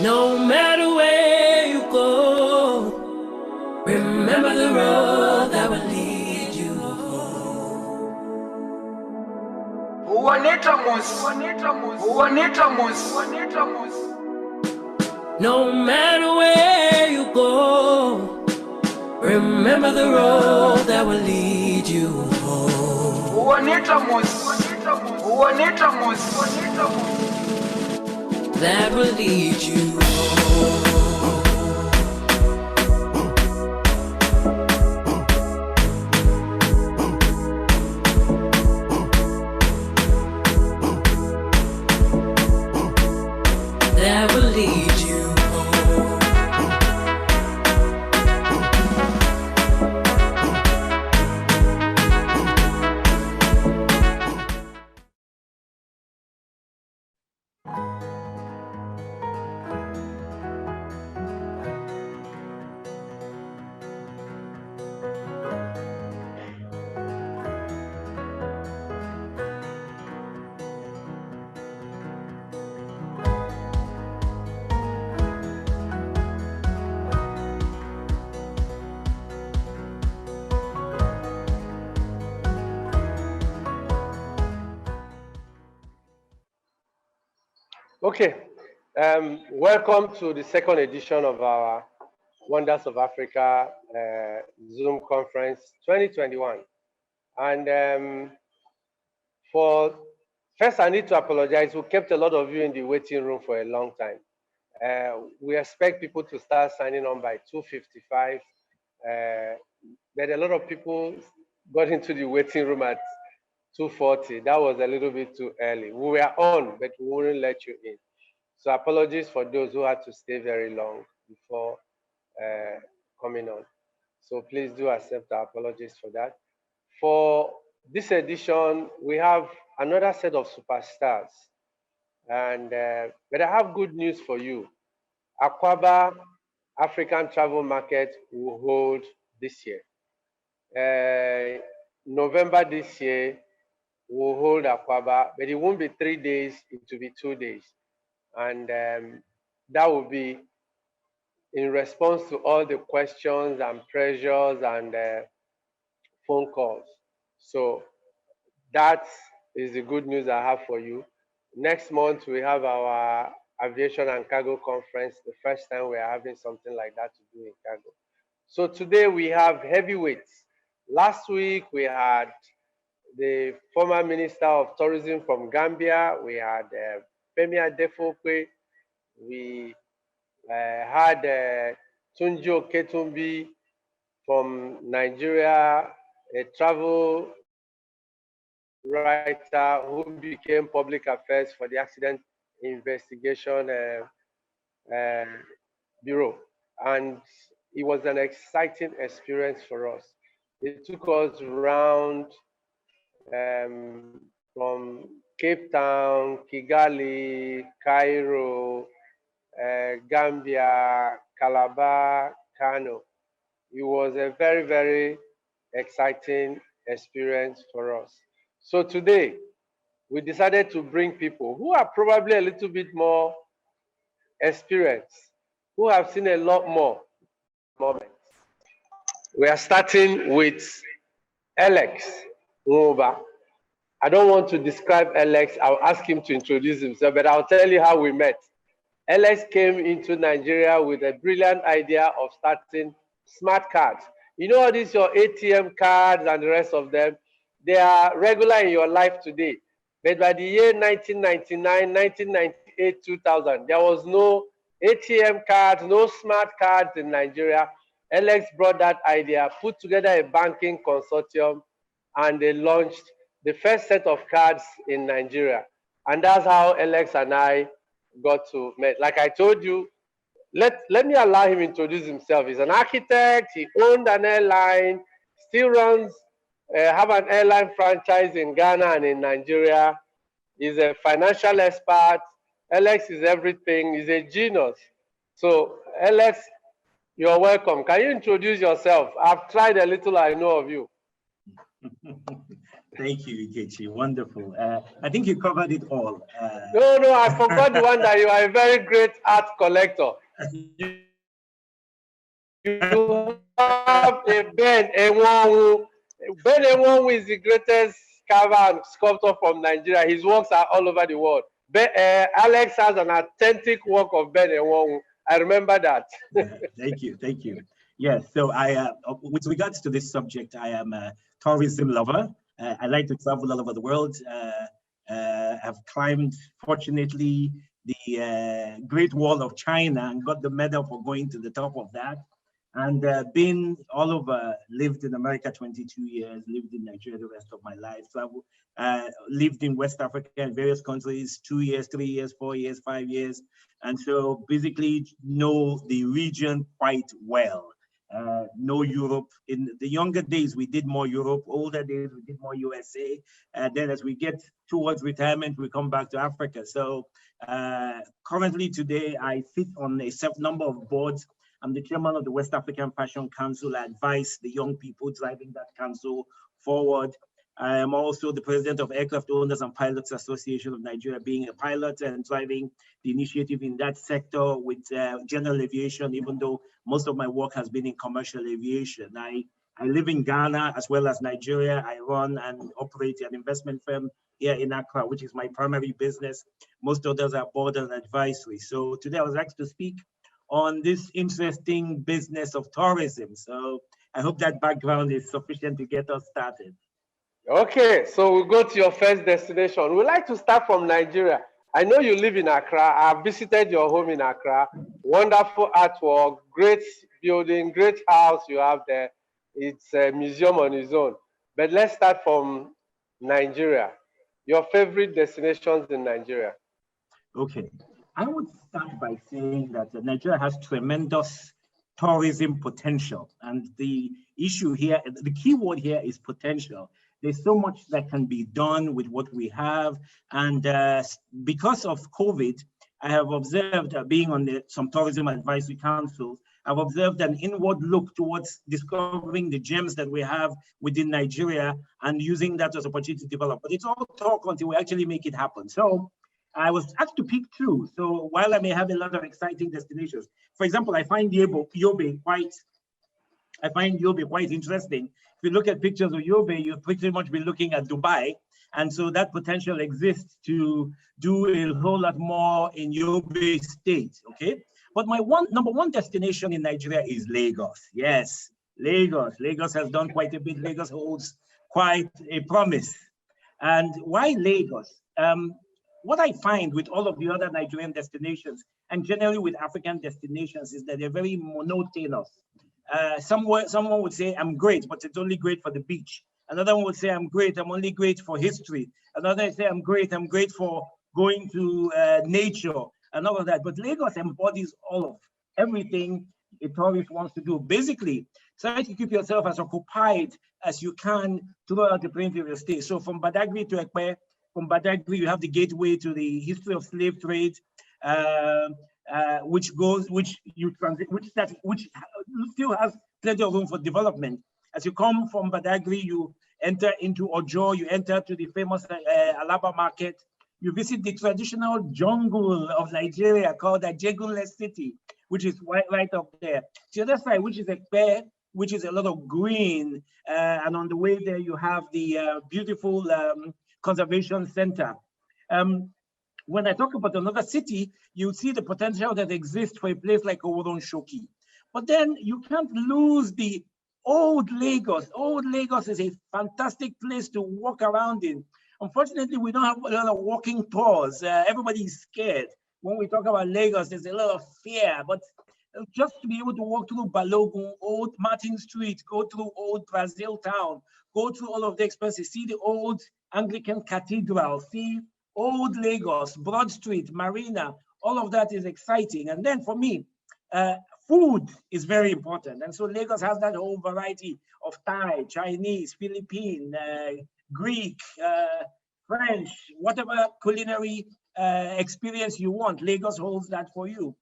No matter where you go, remember the road that will lead you home. No matter where you go, remember the road that will lead you home. That will lead you home. That will lead you home. Okay, welcome to the second edition of our Wonders of Africa Zoom conference 2021. And first I need to apologize. We kept a lot of you in the waiting room for a long time. We expect people to start signing on by 2:55, but a lot of people got into the waiting room at 2:40. That was a little bit too early. We were on, but we wouldn't let you in. So apologies for those who had to stay very long before coming on. So please do accept our apologies for that. For this edition, we have another set of superstars. But I have good news for you. Akwaaba African Travel Market will hold this year. November this year, we'll hold Akwaaba, but it won't be 3 days, it will be 2 days. And that will be in response to all the questions and pressures and phone calls. So that is the good news I have for you. Next month, we have our aviation and cargo conference, the first time we are having something like that to do in cargo. So today we have heavyweights. Last week, we had the former Minister of Tourism from Gambia. We had Femi Adefokwe. We had Tunjo Ketumbi from Nigeria, a travel writer who became public affairs for the Accident Investigation Bureau. And it was an exciting experience for us. It took us around from Cape Town, Kigali, Cairo, Gambia, Calabar, Kano. It was a very, very exciting experience for us. So today, we decided to bring people who are probably a little bit more experienced, who have seen a lot more moments. We are starting with Alex Nwuba. I don't want to describe Alex. I'll ask him to introduce himself, but I'll tell you how we met. Alex came into Nigeria with a brilliant idea of starting smart cards. You know all these, your ATM cards and the rest of them, they are regular in your life today. But by the year 1999, 1998, 2000, there was no ATM cards, no smart cards in Nigeria. Alex brought that idea, put together a banking consortium, and they launched the first set of cards in Nigeria. And that's how Alex and I got to meet. Like I told you, let me allow him introduce himself. He's an architect, he owned an airline, still runs, have an airline franchise in Ghana and in Nigeria. He's a financial expert. Alex is everything, he's a genius. So Alex, you're welcome. Can you introduce yourself? I've tried a little, I know of you. Thank you, Ikechi. Wonderful. I think you covered it all. No, I forgot the one that you are a very great art collector. You have a Ben Enwonwu. Ben Enwonwu is the greatest carver and sculptor from Nigeria. His works are all over the world. Alex has an authentic work of Ben Enwonwu. I remember that. Thank you. Yes, so with regards to this subject, I am a tourism lover. I like to travel all over the world. I've climbed, fortunately, the Great Wall of China and got the medal for going to the top of that. And been all over, lived in America 22 years, lived in Nigeria the rest of my life. So lived in West Africa in various countries, 2 years, 3 years, 4 years, 5 years. And so basically know the region quite well. Know Europe. In the younger days, we did more Europe. Older days, we did more USA. Then as we get towards retirement, we come back to Africa. So currently today, I sit on a number of boards. I'm the chairman of the West African Fashion Council. I advise the young people driving that council forward. I am also the president of Aircraft Owners and Pilots Association of Nigeria, being a pilot and driving the initiative in that sector with general aviation, even though most of my work has been in commercial aviation. I live in Ghana as well as Nigeria. I run and operate an investment firm here in Accra, which is my primary business. Most others are board and advisory. So today I would like to speak on this interesting business of tourism. So I hope that background is sufficient to get us started. Okay, so we'll go to your first destination. We'd like to start from Nigeria. I know you live in Accra. I've visited your home in Accra. Wonderful artwork, great building, great house you have there. It's a museum on its own. But let's start from Nigeria. Your favorite destinations in Nigeria? Okay, I would start by saying that Nigeria has tremendous tourism potential. And the issue here, the key word here is potential. There's so much that can be done with what we have. And because of COVID, I have observed, being on some tourism advisory councils, I've observed an inward look towards discovering the gems that we have within Nigeria and using that as an opportunity to develop. But it's all talk until we actually make it happen. So I was asked to pick two. So while I may have a lot of exciting destinations, for example, I find Yobe quite interesting. If you look at pictures of Yobe, you'll pretty much be looking at Dubai. And so that potential exists to do a whole lot more in Yobe State, okay? But my number one destination in Nigeria is Lagos. Yes, Lagos. Lagos has done quite a bit. Lagos holds quite a promise. And why Lagos? What I find with all of the other Nigerian destinations, and generally with African destinations, is that they're very monotonous. Someone would say, I'm great, but it's only great for the beach. Another one would say, I'm great, I'm only great for history. Another would say, I'm great for going to nature and all of that. But Lagos embodies all of everything a tourist wants to do. Basically, try to keep yourself as occupied as you can throughout the plenty of your stay. So from Badagry to Ekpe, from Badagry, you have the gateway to the history of slave trade, which still has plenty of room for development. As you come from Badagry, you enter into Ojo, you enter to the famous Alaba market. You visit the traditional jungle of Nigeria called Ajegunle City, which is right up there. The other side, which is Ekpe, which is a lot of green, and on the way there you have the beautiful conservation center. When I talk about another city, you see the potential that exists for a place like Oworon Shoki. But then you can't lose the old Lagos. Old Lagos is a fantastic place to walk around in. Unfortunately, we don't have a lot of walking tours. Everybody is scared. When we talk about Lagos, there's a lot of fear. But just to be able to walk through Balogun, Old Martin Street, go through Old Brazil Town, go through all of the expenses, see the old Anglican Cathedral, see Old Lagos, Broad Street, Marina, all of that is exciting. And then for me, food is very important. And so Lagos has that whole variety of Thai, Chinese, Philippine, Greek, French, whatever culinary experience you want. Lagos holds that for you.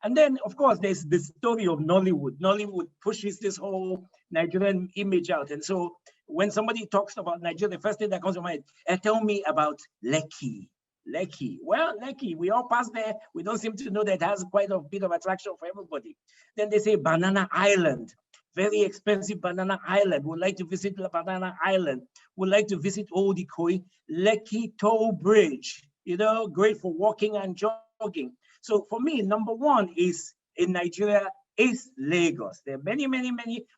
And then, of course, there's the story of Nollywood. Nollywood pushes this whole Nigerian image out. And so When somebody talks about Nigeria, the first thing that comes to mind, tell me about Lekki. Lekki. Well, Lekki, we all pass there. We don't seem to know that it has quite a bit of attraction for everybody. Then they say Banana Island, very expensive Banana Island. Would like to visit the Banana Island. Would like to visit Old Ikoyi, Lekki Toll Bridge. You know, great for walking and jogging. So for me, number one is in Nigeria is Lagos. There are many,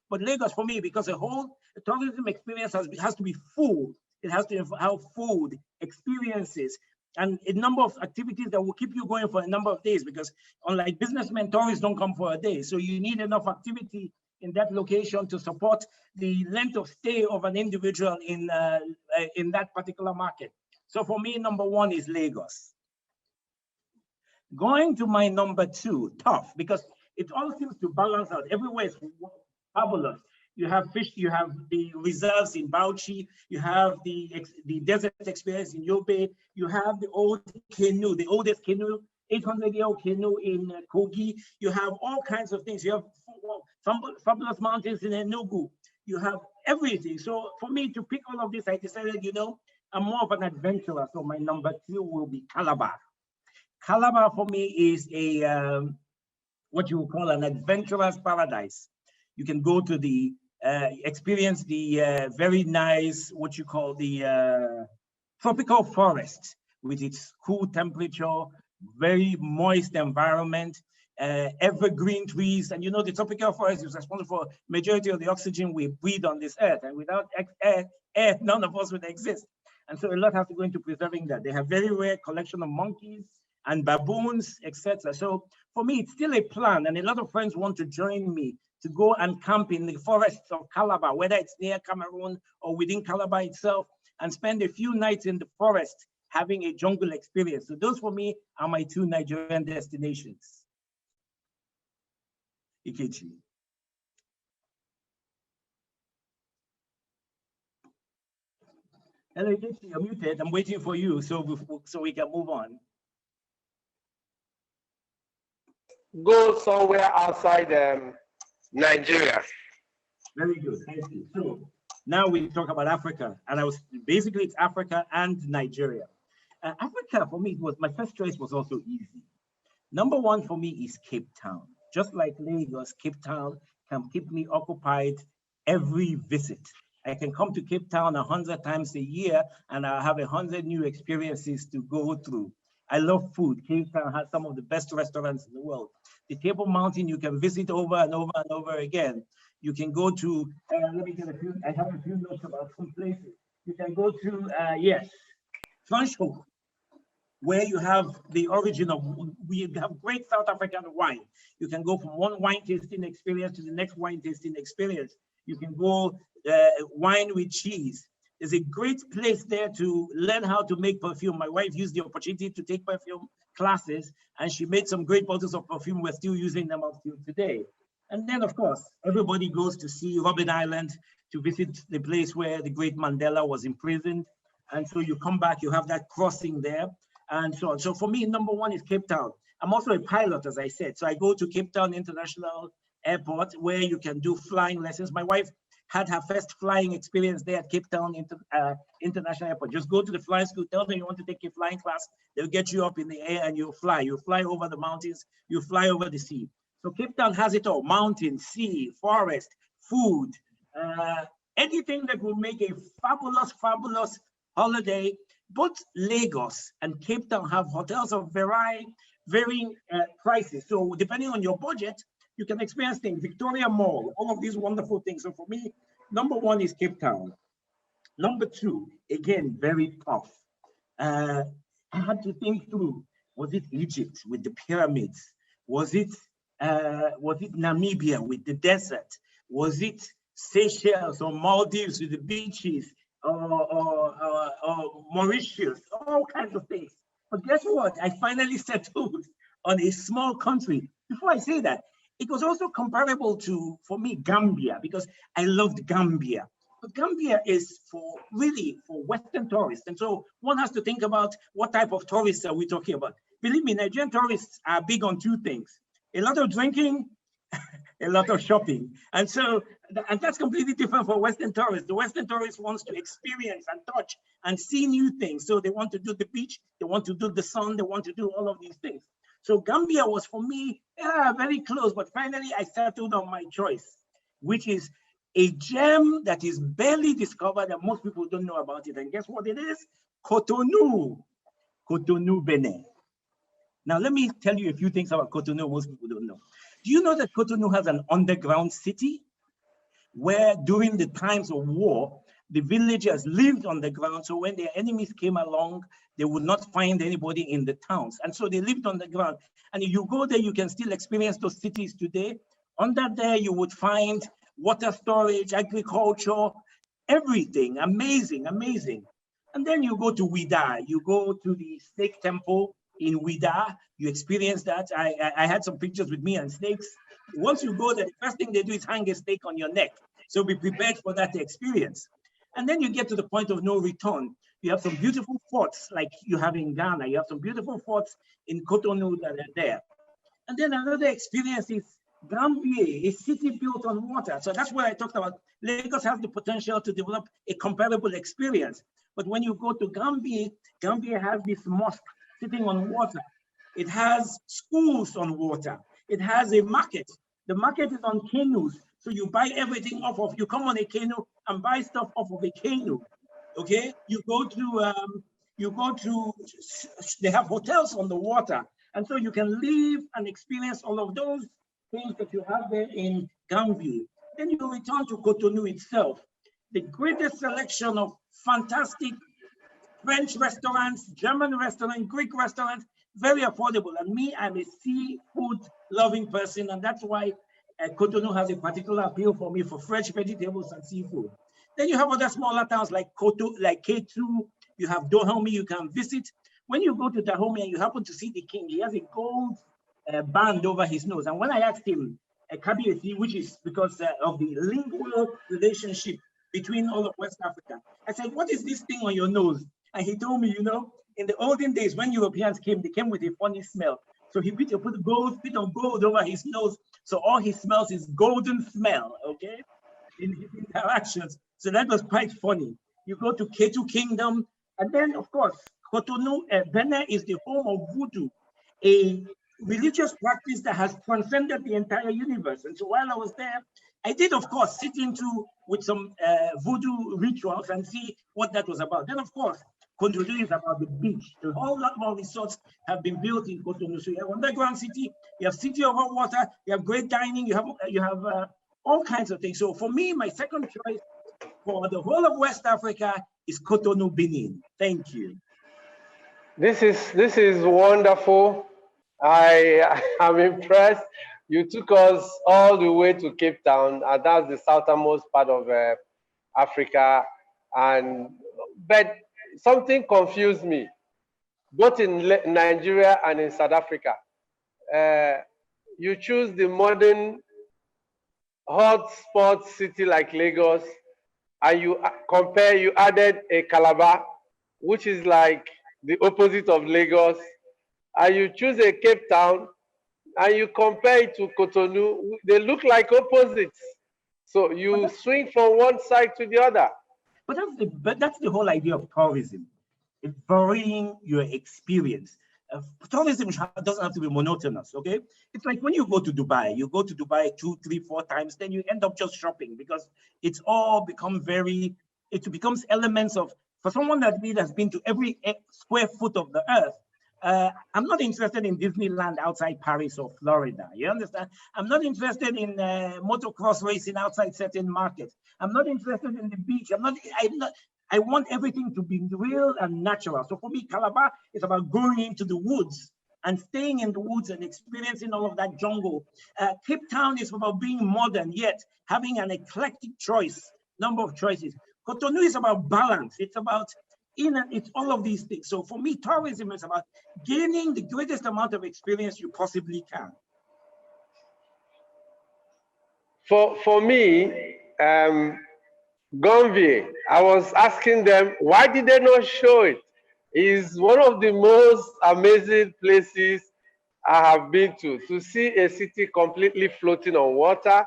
but Lagos for me, because the whole tourism experience has to be full. It has to have food, experiences, and a number of activities that will keep you going for a number of days, because unlike businessmen, tourists don't come for a day. So you need enough activity in that location to support the length of stay of an individual in that particular market. So for me, number one is Lagos. Going to my number two, tough, because it all seems to balance out. Everywhere is fabulous. You have fish, you have the reserves in Bauchi, you have the desert experience in Yobe, you have the old canoe, the oldest canoe, 800-year-old canoe in Kogi. You have all kinds of things. You have fabulous mountains in Enugu. You have everything. So for me to pick all of this, I decided, you know, I'm more of an adventurer. So my number two will be Calabar. Calabar for me is a what you would call an adventurous paradise. You can go to the experience the very nice, what you call the tropical forest with its cool temperature, very moist environment, evergreen trees. And you know, the tropical forest is responsible for majority of the oxygen we breathe on this earth. And without air, none of us would exist. And so a lot has to go into preserving that. They have very rare collection of monkeys and baboons, etc. So for me, it's still a plan, and a lot of friends want to join me to go and camp in the forests of Calabar, whether it's near Cameroon or within Calabar itself, and spend a few nights in the forest having a jungle experience. So those for me are my two Nigerian destinations. Ikechi. Hello, Ikechi, you're muted. I'm waiting for you so we can move on. Go somewhere outside Nigeria. Very good, thank you. So now we talk about Africa, and basically it's Africa and Nigeria. Africa for me my first choice was also easy. Number one for me is Cape Town. Just like Lagos, Cape Town can keep me occupied every visit. I can come to Cape Town 100 times a year, and I'll have 100 new experiences to go through. I love food. Cape Town has some of the best restaurants in the world. The Table Mountain you can visit over and over and over again. You can go to, let me get a few, I have a few notes about some places. You can go to, yes, Franschhoek, where you have the origin of, we have great South African wine. You can go from one wine tasting experience to the next wine tasting experience. You can go wine with cheese. There's a great place there to learn how to make perfume. My wife used the opportunity to take perfume classes, and she made some great bottles of perfume. We're still using them up till today. And then, of course, everybody goes to see Robben Island to visit the place where the great Mandela was imprisoned. And so you come back, you have that crossing there, and so on. So for me, number one is Cape Town. I'm also a pilot, as I said. So I go to Cape Town International Airport, where you can do flying lessons. My wife had her first flying experience there at Cape Town International Airport. Just go to the flying school, tell them you want to take a flying class, they'll get you up in the air and you'll fly. You fly over the mountains, you fly over the sea. So Cape Town has it all: mountain, sea, forest, food, anything that will make a fabulous holiday. Both Lagos and Cape Town have hotels of varying prices. So depending on your budget, you can experience things. Victoria Mall, all of these wonderful things. So for me, number one is Cape Town. Number two, again, very tough. I had to think through, was it Egypt with the pyramids? Was it Namibia with the desert? Was it Seychelles or Maldives with the beaches? Or Mauritius, all kinds of things. But guess what? I finally settled on a small country. Before I say that, it was also comparable to, for me, Gambia, because I loved Gambia. But Gambia is for Western tourists. And so one has to think about what type of tourists are we talking about. Believe me, Nigerian tourists are big on two things: a lot of drinking a lot of shopping. And so, and that's completely different for Western tourists. The Western tourist wants to experience and touch and see new things. So they want to do the beach, they want to do the sun, they want to do all of these things. So Gambia was for me, very close, but finally I settled on my choice, which is a gem that is barely discovered and most people don't know about it. And guess what it is? Cotonou, Cotonou, Benin. Now, let me tell you a few things about Cotonou most people don't know. Do you know that Cotonou has an underground city where during the times of war, the villagers lived on the ground. So when their enemies came along, they would not find anybody in the towns. And so they lived on the ground. And if you go there, you can still experience those cities today. Under there, you would find water storage, agriculture, everything. Amazing, amazing. And then you go to Ouida, you go to the snake temple in Ouida, you experience that. I had some pictures with me and snakes. Once you go there, the first thing they do is hang a snake on your neck. So be prepared for that experience. And then you get to the point of no return. You have some beautiful forts like you have in Ghana. You have some beautiful forts in Cotonou that are there. And then another experience is Gambia, a city built on water. So that's what I talked about. Lagos has the potential to develop a comparable experience. But when you go to Gambia, Gambia has this mosque sitting on water. It has schools on water. It has a market. The market is on canoes. So you buy everything off of, you come on a canoe and buy stuff off of a canoe. Okay, you go to, they have hotels on the water. And so you can live and experience all of those things that you have there in Gambia. Then you return to Cotonou itself. The greatest selection of fantastic French restaurants, German restaurants, Greek restaurants, very affordable. And me, I'm a seafood loving person. And that's why Cotonou has a particular appeal for me for fresh vegetables and seafood. Then you have other smaller towns like K2, you have Dahomey you can visit. When you go to Dahomey and you happen to see the king, he has a gold band over his nose. And when I asked him, Kabiyesi, which is because of the lingual relationship between all of West Africa, I said, what is this thing on your nose? And he told me, you know, in the olden days when Europeans came, they came with a funny smell. So he put a bit of gold over his nose. So all he smells is golden smell, okay, in his interactions. So that was quite funny. You go to K2 Kingdom, and then of course, Cotonou, Benin is the home of voodoo, a religious practice that has transcended the entire universe. And so while I was there, I did, of course, sit into with some voodoo rituals and see what that was about. Then, of course, Cotonou is about the beach. A whole lot more resorts have been built in Cotonou. So you have underground city, you have city over water, you have great dining, you have all kinds of things. So for me, my second choice for the whole of West Africa is Cotonou, Benin. Thank you. This is wonderful. I am impressed. You took us all the way to Cape Town, and that's the southernmost part of Africa. But something confused me, both in Nigeria and in South Africa. You choose the modern hotspot city like Lagos, and you added a Calabar, which is like the opposite of Lagos, and you choose a Cape Town, and you compare it to Cotonou. They look like opposites. So you swing from one side to the other. But that's the whole idea of tourism. It's varying your experience. Tourism doesn't have to be monotonous, okay? It's like when you go to Dubai, 2, 3, 4 times, then you end up just shopping because it's all become it becomes elements of, for someone that has been to every square foot of the earth, I'm not interested in Disneyland outside Paris or Florida. You understand? I'm not interested in motocross racing outside certain markets. I'm not interested in the beach. I want everything to be real and natural. So for me, Calabar is about going into the woods and staying in the woods and experiencing all of that jungle. Cape Town is about being modern, yet having an eclectic number of choices. Cotonou is about balance. It's about it's all of these things. So for me, tourism is about gaining the greatest amount of experience you possibly can. For me, Gambia, I was asking them, why did they not show it? It's one of the most amazing places I have been to see a city completely floating on water.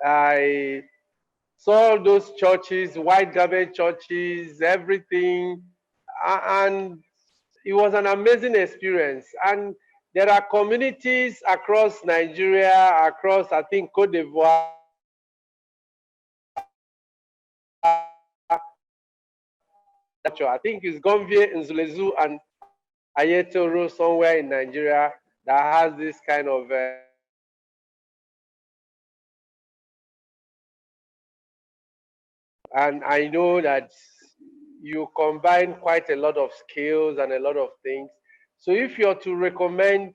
I saw those churches, white garment churches, everything, and it was an amazing experience. And there are communities across Nigeria, across, I think, Cote d'Ivoire, I think it's Gomvie, Nzulezu, and Ayetoro somewhere in Nigeria that has this kind of and I know that you combine quite a lot of skills and a lot of things. So if you're to recommend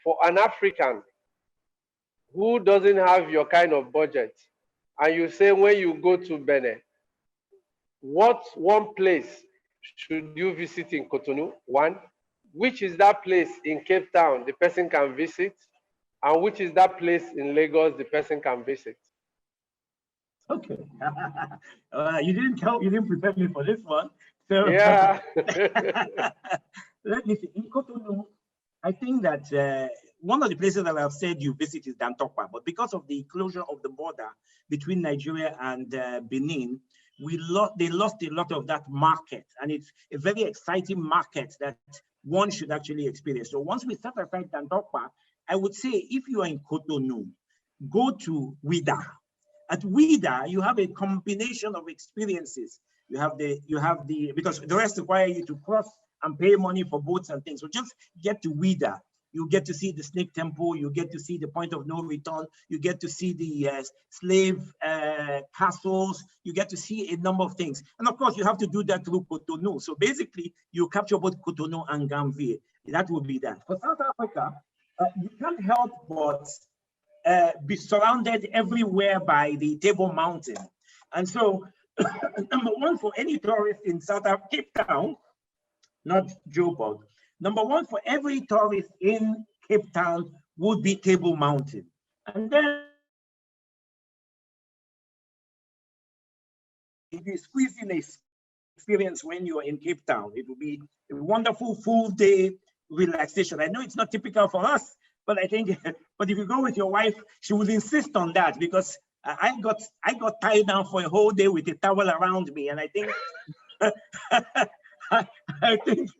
for an African who doesn't have your kind of budget, and you say when you go to Benin, what one place should you visit in Cotonou? One, which is that place in Cape Town the person can visit, and which is that place in Lagos the person can visit? Okay. You didn't prepare me for this one. So yeah. Let me see. In Cotonou, I think that one of the places that I've said you visit is Dantokpa, but because of the closure of the border between Nigeria and Benin, they lost a lot of that market, and it's a very exciting market that one should actually experience. So once we set aside Dantokpa, I would say if you are in Cotonou, go to Ouida. At Ouida, you have a combination of experiences. You have the because the rest require you to cross and pay money for boats and things. So just get to Ouida. You get to see the Snake Temple. You get to see the Point of No Return. You get to see the slave castles. You get to see a number of things. And of course, you have to do that through Cotonou. So basically, you capture both Cotonou and Gambier. That would be that. For South Africa, you can't help but be surrounded everywhere by the Table Mountain. And so, number one, for any tourist in Cape Town, not Joburg, number one for every tourist in Cape Town would be Table Mountain. And then if you squeeze in a experience when you're in Cape Town, it will be a wonderful full day relaxation. I know it's not typical for us, but I think, but if you go with your wife, she will insist on that, because I got tied down for a whole day with a towel around me, and I think I think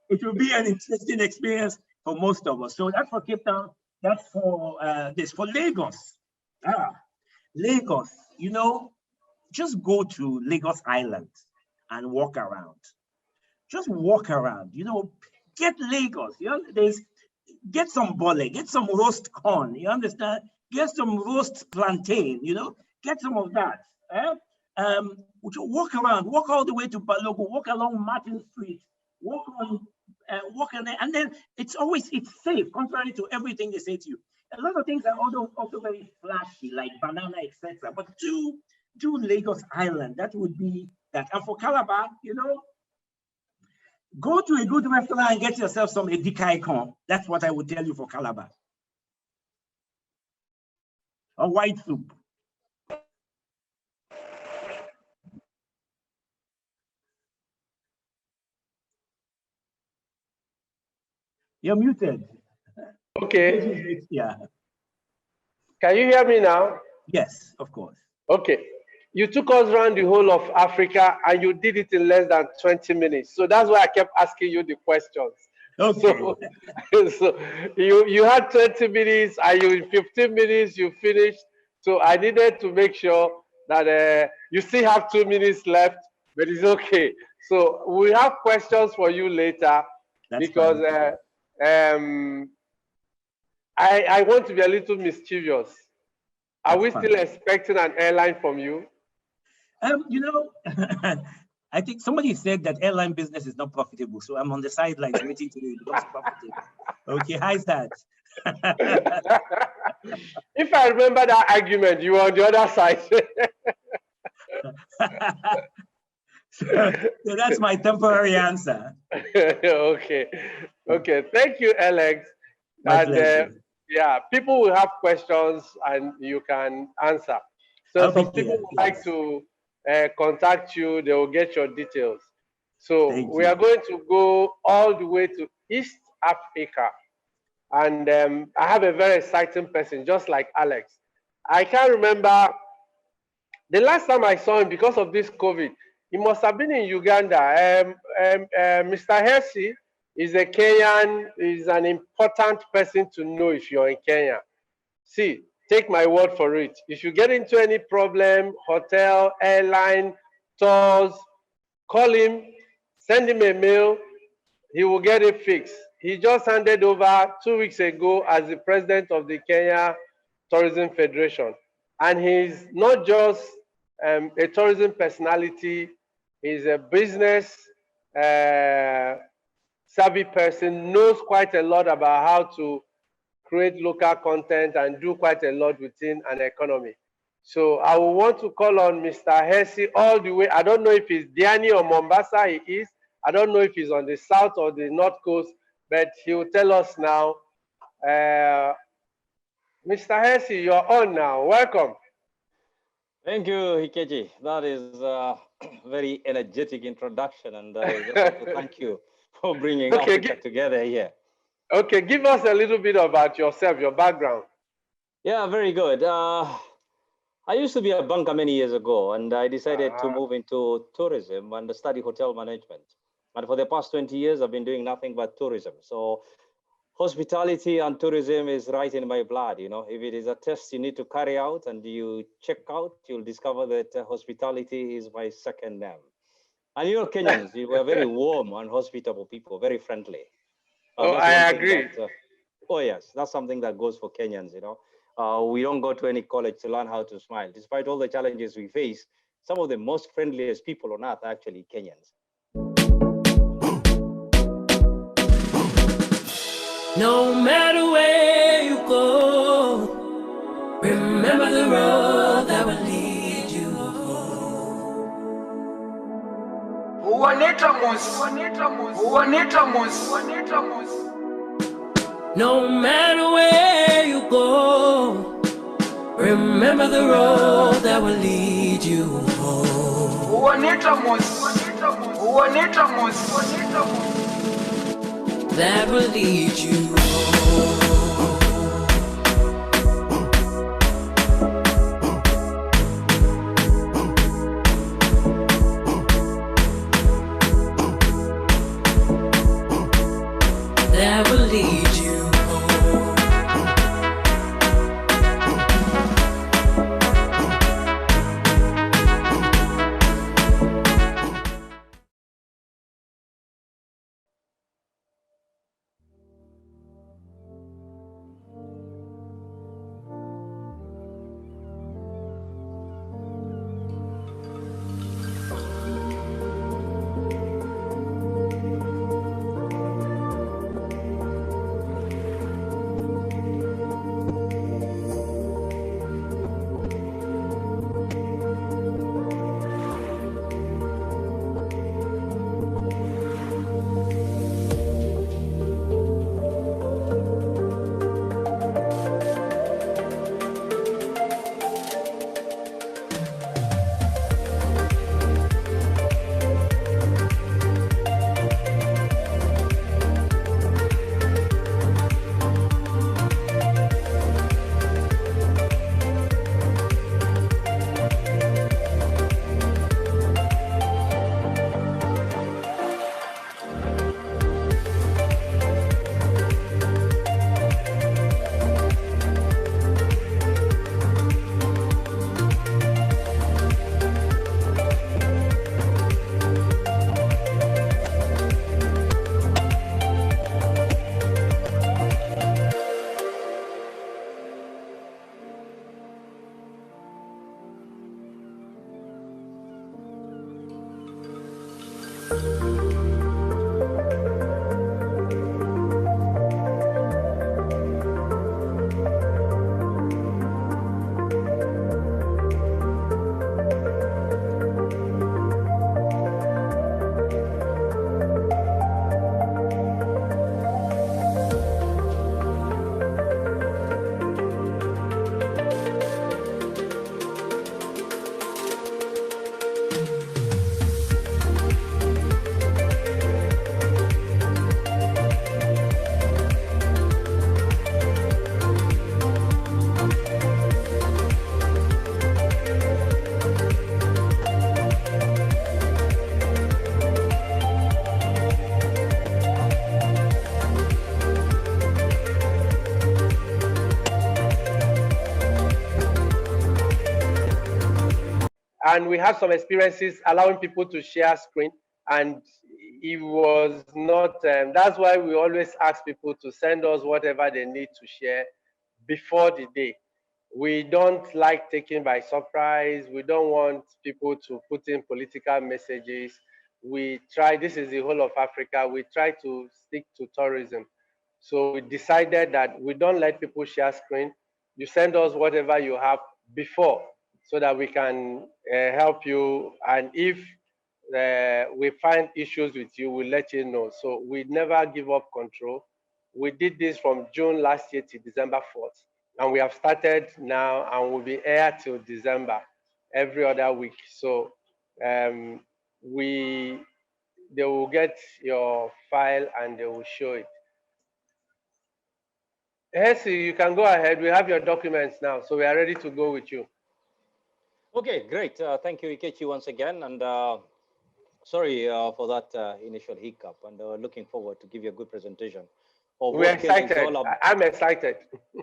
it will be an interesting experience for most of us. So that's for Cape Town. That's for this. For Lagos, Lagos. You know, just go to Lagos Island and walk around. Just walk around. You know, get Lagos. You know, get some bole, get some roast corn, you understand? Get some roast plantain, you know, get some of that. Walk around, walk all the way to Balogo, walk along Martin Street, walk on there, and then it's safe, contrary to everything they say to you. A lot of things are also very flashy, like banana, etc. But do Lagos Island, that would be that. And for Calabar, you know, go to a good restaurant and get yourself some edikaikon. That's what I would tell you for Calabar. A white soup. You're muted. Okay. Yeah. Can you hear me now? Yes, of course. Okay. You took us around the whole of Africa and you did it in less than 20 minutes. So that's why I kept asking you the questions. Okay. So you had 20 minutes and in 15 minutes you finished. So I needed to make sure that you still have 2 minutes left, but it's okay. So we have questions for you later. That's because I want to be a little mischievous. Are we still expecting an airline from you? You know, I think somebody said that airline business is not profitable, so I'm on the sidelines waiting to it becomes profitable. Okay, how's that? If I remember that argument, you were on the other side. So that's my temporary answer. Okay. Thank you, Alex. My pleasure. Yeah, people will have questions and you can answer. So some people would like to contact you, they will get your details. So we are going to go all the way to East Africa. And I have a very exciting person, just like Alex. I can't remember the last time I saw him because of this COVID. He must have been in Uganda. Mr. Hersi is a Kenyan, is an important person to know if you're in Kenya. See, take my word for it. If you get into any problem, hotel, airline, tours, call him, send him a mail, he will get it fixed. He just handed over 2 weeks ago as the president of the Kenya Tourism Federation. And he's not just a tourism personality, he's a business savvy person, knows quite a lot about how to create local content and do quite a lot within an economy. So I will want to call on Mr. Hersi all the way. I don't know if he's Diani or Mombasa, he is. I don't know if he's on the south or the north coast, but he will tell us now. Mr. Hersi, you're on now. Welcome. Thank you, Hikeji. That is a very energetic introduction, and I just want to thank you for bringing Africa together here. Okay, give us a little bit about yourself, your background. Yeah, very good. I used to be a banker many years ago, and I decided to move into tourism and study hotel management. And for the past 20 years, I've been doing nothing but tourism. So hospitality and tourism is right in my blood. You know, if it is a test you need to carry out and you check out, you'll discover that hospitality is my second name. And you know, Kenyans, you were very warm and hospitable people, very friendly. I agree. Oh yes, that's something that goes for Kenyans, you know. We don't go to any college to learn how to smile. Despite all the challenges we face, some of the most friendliest people on earth are actually Kenyans. No matter where you go, remember the road that will lead you home. No matter where you go, remember the road that will lead you home. That will lead you home. That will lead you home. and we have some experiences allowing people to share screen, and it was not, that's why we always ask people to send us whatever they need to share before the day. We don't like taking by surprise. We don't want people to put in political messages. We try, this is the whole of Africa, we try to stick to tourism. So we decided that we don't let people share screen. You send us whatever you have before so that we can help you. And if we find issues with you, we'll let you know. So we never give up control. We did this from June last year to December 4th. And we have started now and we'll be air till December every other week. So they will get your file and they will show it. Hersi, you can go ahead. We have your documents now, so we are ready to go with you. Okay, great. Thank you, Ikechi, once again. And sorry for that initial hiccup. And looking forward to give you a good presentation. We're excited. I'm excited.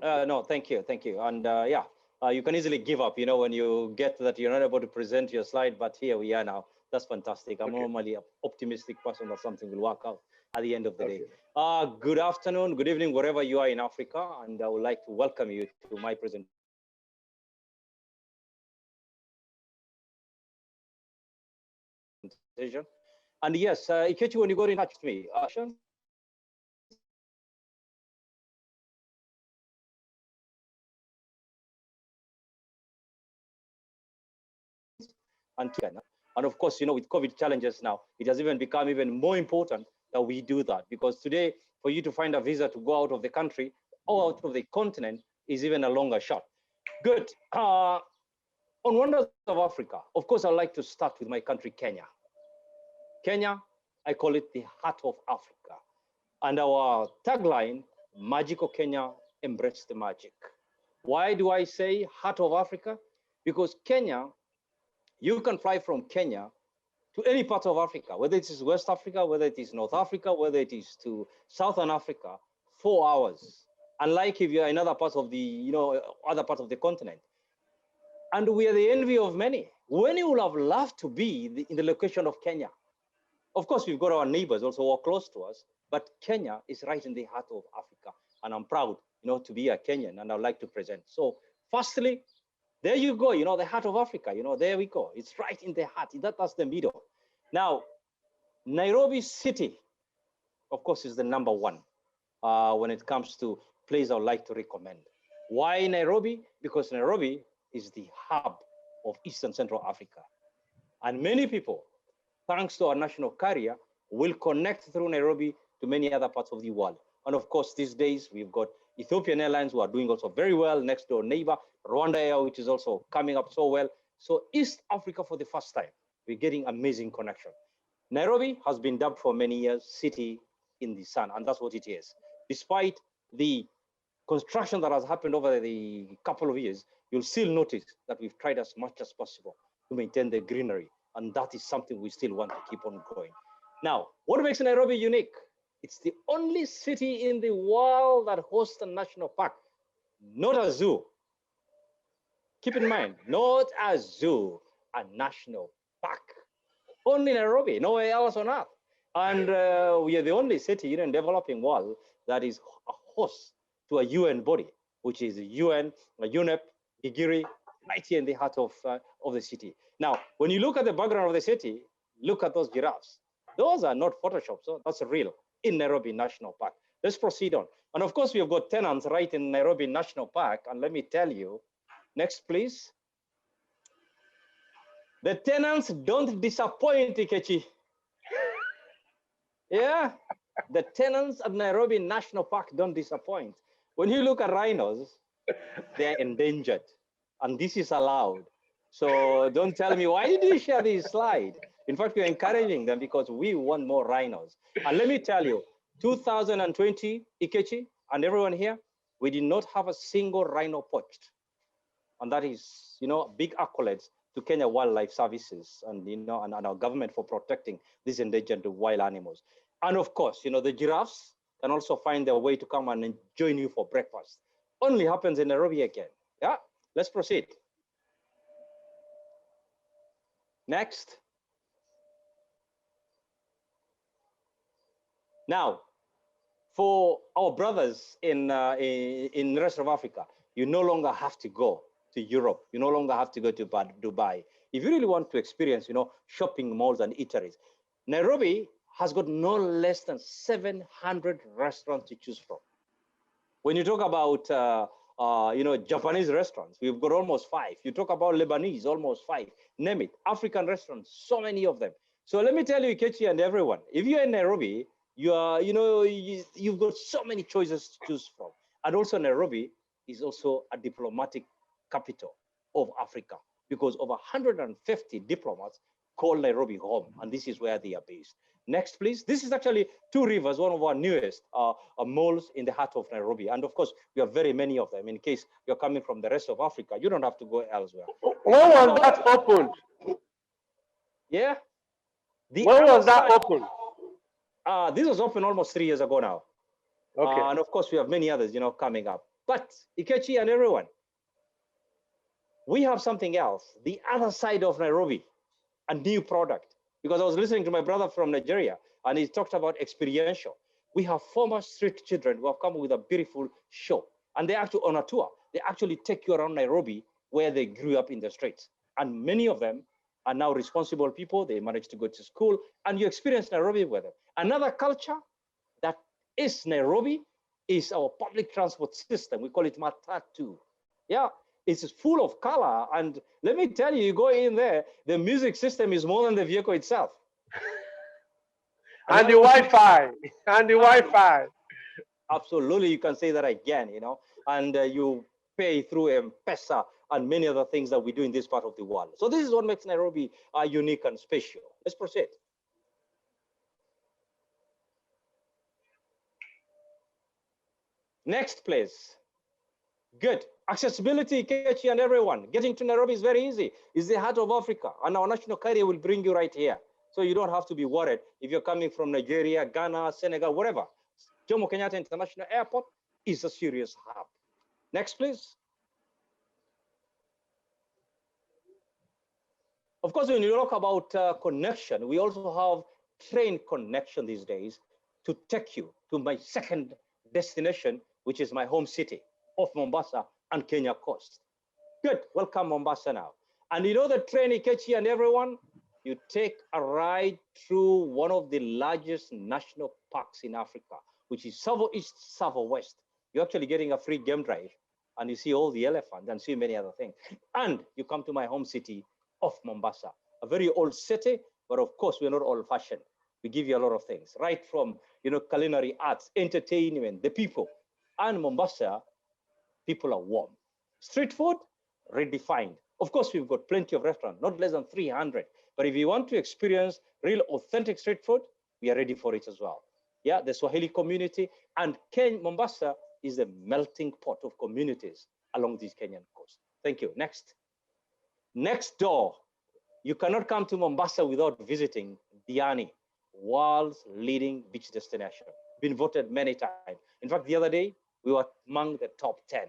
No, thank you. Thank you. And yeah, you can easily give up, you know, when you get that you're not able to present your slide, but here we are now. That's fantastic. I'm normally an optimistic person that something will work out at the end of the day. Good afternoon, good evening, wherever you are in Africa. And I would like to welcome you to my presentation. And yes, Ikechi, when you got in touch with me, and of course, you know, with COVID challenges now, it has even become even more important that we do that, because today, for you to find a visa to go out of the country or out of the continent is even a longer shot. Good. On Wonders of Africa, of course, I'd like to start with my country, Kenya. Kenya, I call it the heart of Africa. And our tagline, Magical Kenya, embrace the magic. Why do I say heart of Africa? Because Kenya, you can fly from Kenya to any part of Africa, whether it is West Africa, whether it is North Africa, whether it is to Southern Africa, 4 hours. Unlike if you're in other parts of the, you know, other parts of the continent. And we are the envy of many. When you would have loved to be in the location of Kenya. Of course, we've got our neighbors also who are close to us, but Kenya is right in the heart of Africa. And I'm proud, you know, to be a Kenyan, and I'd like to present. So firstly, there you go, you know, the heart of Africa, you know, there we go. It's right in the heart, that's the middle. Now, Nairobi City, of course, is the #1 when it comes to place I would like to recommend. Why Nairobi? Because Nairobi is the hub of Eastern Central Africa. And many people, thanks to our national carrier, will connect through Nairobi to many other parts of the world. And of course, these days, we've got Ethiopian Airlines who are doing also very well, next door neighbor, Rwanda Air, which is also coming up so well. So East Africa, for the first time, we're getting amazing connection. Nairobi has been dubbed for many years, city in the sun, and that's what it is. Despite the construction that has happened over the couple of years, you'll still notice that we've tried as much as possible to maintain the greenery. And that is something we still want to keep on going. Now, what makes Nairobi unique? It's the only city in the world that hosts a national park, not a zoo. Keep in mind, not a zoo, a national park. Only Nairobi, nowhere else on earth. And we are the only city in the developing world that is a host to a UN body, which is UN, UNEP, Kigali, right here in the heart of the city. Now, when you look at the background of the city, look at those giraffes. Those are not Photoshop, so that's real in Nairobi National Park. Let's proceed on. And of course, we have got tenants right in Nairobi National Park. And let me tell you, next, please. The tenants don't disappoint, Ikechi. Yeah, the tenants at Nairobi National Park don't disappoint. When you look at rhinos, they're endangered. And this is allowed. So don't tell me, why did you share this slide? In fact, we're encouraging them because we want more rhinos. And let me tell you, 2020, Ikechi, and everyone here, we did not have a single rhino poached. And that is, you know, big accolades to Kenya Wildlife Services and, you know, and our government for protecting these endangered wild animals. And of course, you know, the giraffes can also find their way to come and join you for breakfast. Only happens in Nairobi again. Yeah, let's proceed. Next. Now, for our brothers in the rest of Africa, you no longer have to go to Europe. You no longer have to go to Dubai. If you really want to experience, shopping malls and eateries, Nairobi has got no less than 700 restaurants to choose from. When you talk about, Japanese restaurants, we've got almost 5. You talk about Lebanese, almost 5. Name it. African restaurants, so many of them. So let me tell you, Kechi and everyone, if you're in Nairobi, you've got so many choices to choose from. And also Nairobi is also a diplomatic capital of Africa, because over 150 diplomats call Nairobi home, and this is where they are based. Next, please. This is actually Two Rivers, one of our newest malls in the heart of Nairobi. And of course, we have very many of them. In case you're coming from the rest of Africa, you don't have to go elsewhere. When was that opened? Yeah. When was that opened? This was open almost 3 years ago now. Okay. And of course, we have many others, coming up. But Ikechi and everyone, we have something else, the other side of Nairobi, a new product. Because I was listening to my brother from Nigeria, and he talked about experiential. We have former street children who have come with a beautiful show, and they actually on a tour. They actually take you around Nairobi, where they grew up in the streets. And many of them are now responsible people. They managed to go to school, and you experience Nairobi with them. Another culture that is Nairobi is our public transport system. We call it matatu. Yeah, it's full of color. And let me tell you, you go in there, the music system is more than the vehicle itself. And the Wi-Fi, and the Wi-Fi. Absolutely, you can say that again, and you pay through M-Pesa and many other things that we do in this part of the world. So this is what makes Nairobi unique and special. Let's proceed. Next, please. Good. Accessibility, Kechi and everyone. Getting to Nairobi is very easy. It's the heart of Africa, and our national carrier will bring you right here. So you don't have to be worried if you're coming from Nigeria, Ghana, Senegal, wherever. Jomo Kenyatta International Airport is a serious hub. Next, please. Of course, when you talk about connection, we also have train connection these days to take you to my second destination, which is my home city of Mombasa and Kenya coast. Good, welcome Mombasa now. And you know the train, Ikechi and everyone, you take a ride through one of the largest national parks in Africa, which is Savo East, Savo West. You're actually getting a free game drive, and you see all the elephants and see many other things. And you come to my home city of Mombasa, a very old city, but of course we're not old fashioned. We give you a lot of things, right from culinary arts, entertainment, the people. And Mombasa, people are warm. Street food, redefined. Of course, we've got plenty of restaurants, not less than 300. But if you want to experience real authentic street food, we are ready for it as well. Yeah, the Swahili community, and Mombasa is a melting pot of communities along this Kenyan coast. Thank you. Next. Next door, you cannot come to Mombasa without visiting Diani, world's leading beach destination. Been voted many times. In fact, the other day, we were among the top 10.